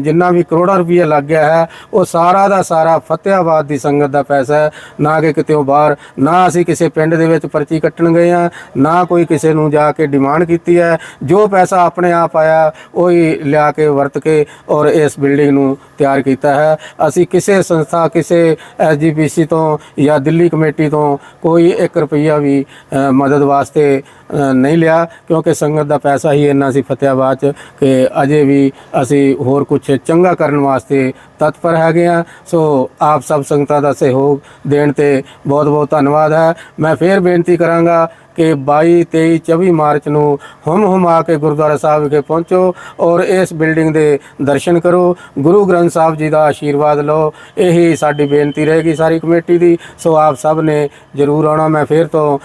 ਜਿੰਨਾ ਵੀ ਕਰੋੜਾਂ ਰੁਪਏ ਲੱਗ ਗਿਆ ਹੈ ਉਹ ਸਾਰਾ ਦਾ ਸਾਰਾ ਫਤਿਆਬਾਦ ਦੀ ਸੰਗਤ ਦਾ ਪੈਸਾ ਹੈ, ਨਾ ਕਿ ਕਿਤੇ ਬਾਹਰ। ਨਾ ਅਸੀਂ ਕਿਸੇ ਪਿੰਡ ਦੇ ਵਿੱਚ ਪਰਚੀ ਕੱਟਣ ਗਏ ਹਾਂ, ਨਾ ਕੋਈ ਕਿਸੇ ਨੂੰ ਜਾ ਕੇ ਡਿਮਾਂਡ ਕੀਤੀ ਹੈ। ਜੋ ਪੈਸਾ ਆਪਣੇ ਆਪ ਆਇਆ ਉਹੀ ਲਿਆ ਕੇ ਵਰਤ ਕੇ ਔਰ ਇਸ ਬਿਲਡਿੰਗ ਨੂੰ ਤਿਆਰ ਕੀਤਾ ਹੈ। ਅਸੀਂ ਕਿਸੇ ਸੰਸਥਾ, ਕਿਸੇ SGPC ਤੋਂ ਜਾਂ ਦਿੱਲੀ ਕਮੇਟੀ ਤੋਂ ਕੋਈ 1 ਰੁਪਈਆ ਵੀ ਮਦਦ ਵਾਸਤੇ ਨਹੀਂ ਲਿਆ, ਕਿਉਂਕਿ ਸੰਗਤ ਦਾ ਪੈਸਾ ਹੀ ਇੰਨਾ ਸੀ ਫਤਿਆਬਾਦ 'ਚ ਕਿ ਅਜੇ ਵੀ ਅਸੀਂ ਹੋਰ ਕੁਝ ਚੰਗਾ ਕਰਨ ਵਾਸਤੇ ਤਤਪਰ ਹੈਗੇ ਹਾਂ। ਸੋ ਆਪ ਸਭ ਸੰਗਤਾਂ ਦਾ ਸਹਿਯੋਗ ਦੇਣ ਤੇ ਬਹੁਤ-ਬਹੁਤ ਧੰਨਵਾਦ ਹੈ। ਮੈਂ ਫੇਰ ਬੇਨਤੀ ਕਰਾਂਗਾ ਕਿ 22, 23, 24 ਮਾਰਚ ਨੂੰ ਹੁਮਾ ਕੇ ਗੁਰਦੁਆਰਾ ਸਾਹਿਬ ਵਿਖੇ ਪਹੁੰਚੋ ਔਰ ਇਸ ਬਿਲਡਿੰਗ ਦੇ ਦਰਸ਼ਨ ਕਰੋ, ਗੁਰੂ ਗ੍ਰੰਥ ਸਾਹਿਬ ਜੀ ਦਾ ਆਸ਼ੀਰਵਾਦ ਲਓ। ਇਹੀ ਸਾਡੀ ਬੇਨਤੀ ਰਹੇਗੀ ਸਾਰੀ ਕਮੇਟੀ ਦੀ। ਸੋ ਆਪ ਸਭ ਨੇ ਜ਼ਰੂਰ ਆਉਣਾ। ਮੈਂ ਫਿਰ ਤੋਂ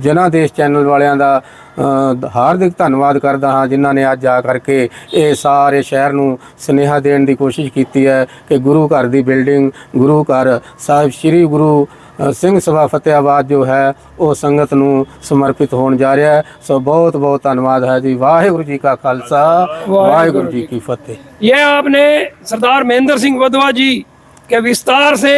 ਜਨਾਦੇਸ਼ ਚੈਨਲ ਵਾਲਿਆਂ ਦਾ ਹਾਰਦਿਕ ਧੰਨਵਾਦ ਕਰਦਾ ਹਾਂ ਜਿਨ੍ਹਾਂ ਨੇ ਅੱਜ ਆ ਕਰਕੇ ਇਹ ਸਾਰੇ ਸ਼ਹਿਰ ਨੂੰ ਸੁਨੇਹਾ ਦੇਣ ਦੀ ਕੋਸ਼ਿਸ਼ ਕੀਤੀ ਹੈ ਕਿ ਗੁਰੂ ਘਰ ਦੀ ਬਿਲਡਿੰਗ, ਗੁਰੂ ਘਰ ਸਾਹਿਬ, ਸ਼੍ਰੀ ਗੁਰੂ ਸਿੰਘ ਸਭਾ ਫਤਿਆਬਾਦ ਜੋ ਹੈ ਉਹ ਸੰਗਤ ਨੂੰ ਸਮਰਪਿਤ ਹੋਣ ਜਾ ਰਿਹਾ ਹੈ। ਸੋ ਬਹੁਤ ਬਹੁਤ ਧੰਨਵਾਦ ਹੈ ਜੀ। ਵਾਹਿਗੁਰੂ ਜੀ ਕਾ ਖਾਲਸਾ, ਵਾਹਿਗुरु जी की फतेह। ये आपने सरदार महेंद्र सिंह वधवा जी के विस्तार से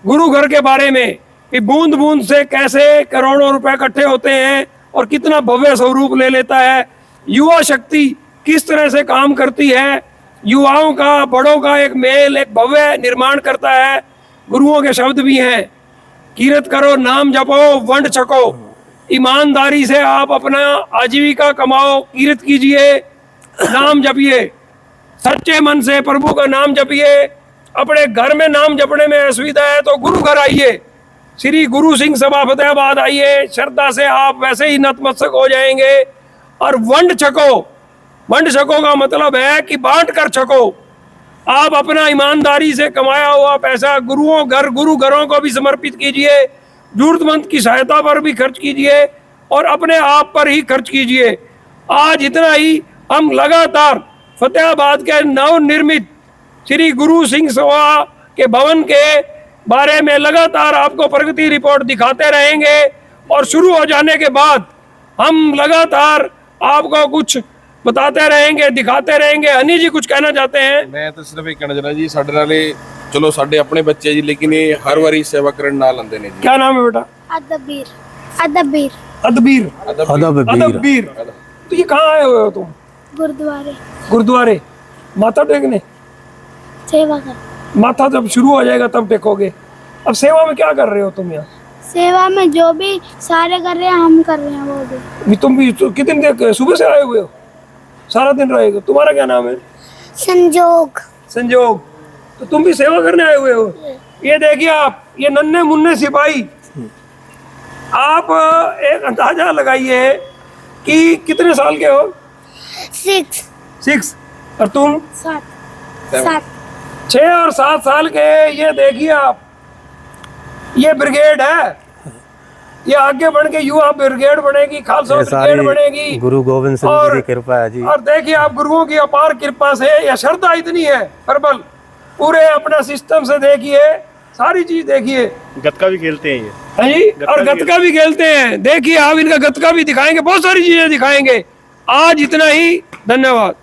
गुरु घर के बारे में कि बूंद बूंद से कैसे करोड़ों रुपए इकट्ठे होते हैं और कितना भव्य स्वरूप ले लेता है, युवा शक्ति किस तरह से काम करती है, युवाओं का बड़ों का एक मेल एक भव्य निर्माण करता है। गुरुओं के शब्द भी हैं, कीरत करो नाम जपो वंड छको, ईमानदारी से आप अपना आजीविका कमाओ, कीरत कीजिए, नाम जपिए, सच्चे मन से प्रभु का नाम जपिए। अपने घर में नाम जपने में असुविधा है तो गुरु घर आइए, श्री गुरु सिंह सभा फतेहाबाद आइए, श्रद्धा से आप वैसे ही नतमस्तक हो जाएंगे। और वंड छको, वंड छको का मतलब है कि बांट कर छको। आप अपना ईमानदारी से कमाया हुआ पैसा गुरु घरों को भी समर्पित कीजिए, जरूरतमंद की सहायता पर भी खर्च कीजिए और अपने आप पर ही खर्च कीजिए। आज इतना ही हम लगातार फतेहाबाद के नवनिर्मित श्री गुरु सिंह सभा के भवन के बारे में लगातार आपको प्रगति रिपोर्ट दिखाते रहेंगे और शुरू हो जाने के बाद हम लगातार आपको कुछ बताते रहेंगे, दिखाते रहेंगे। हनी जी कुछ कहना चाहते हैं? ਮੈਂ ਤਾਂ ਸਿਰਫ ਇਹ ਕਹਿਣਾ ਚਾਹੁੰਦਾ ਜੀ, ਸਾਡੇ ਨਾਲੇ ਚਲੋ ਸਾਡੇ ਆਪਣੇ ਬੱਚੇ ਜੀ, ਲੇਕਿਨ ਇਹ ਹਰ ਵਾਰੀ ਸੇਵਾ ਕਰਨ ਨਾਲ ਆਉਂਦੇ ਨੇ ਜੀ। क्या नाम है बेटा? अदबीर अदबीर अदबीर। अदब बीर। अदबीर। तो ये कहाँ आए हुए हो तुम? गुरुद्वारे गुरुद्वारे माथा टेकने? सेवा कर माथा जब शुरू हो जाएगा तब टेकोगे। अब सेवा में क्या कर रहे हो तुम यहाँ? सेवा में जो भी सारे कर रहे हैं हम कर रहे हैं वो भी। तुम भी तो कितने देर सुबह से आए हुए हो? सारा दिन रहेगा। तुम्हारा क्या नाम है? संजोग संजोग। तो तुम भी सेवा करने आए हुए हो। ये देखिए आप, ये नन्हे मुन्ने सिपाही, आप एक अंदाजा लगाइए कि कितने साल के हो? 6 और तुम? 7 6 और 7 साल के। ये देखिए आप, ये ब्रिगेड है, ये आगे बढ़ के युवा ब्रिगेड बनेगी, खालसा ये ब्रिगेड सारी बनेगी। गुरु गोविंद सिंह जी की कृपा है जी। और देखिए आप, गुरुओं की अपार कृपा से यह श्रद्धा इतनी है प्रबल, पूरे अपना सिस्टम से देखिए, सारी चीज देखिए। गतका भी खेलते हैं ये। है जी, और गतका भी खेलते हैं। देखिए आप, इनका गतका भी दिखाएंगे, बहुत सारी चीजें दिखाएंगे। आज इतना ही, धन्यवाद।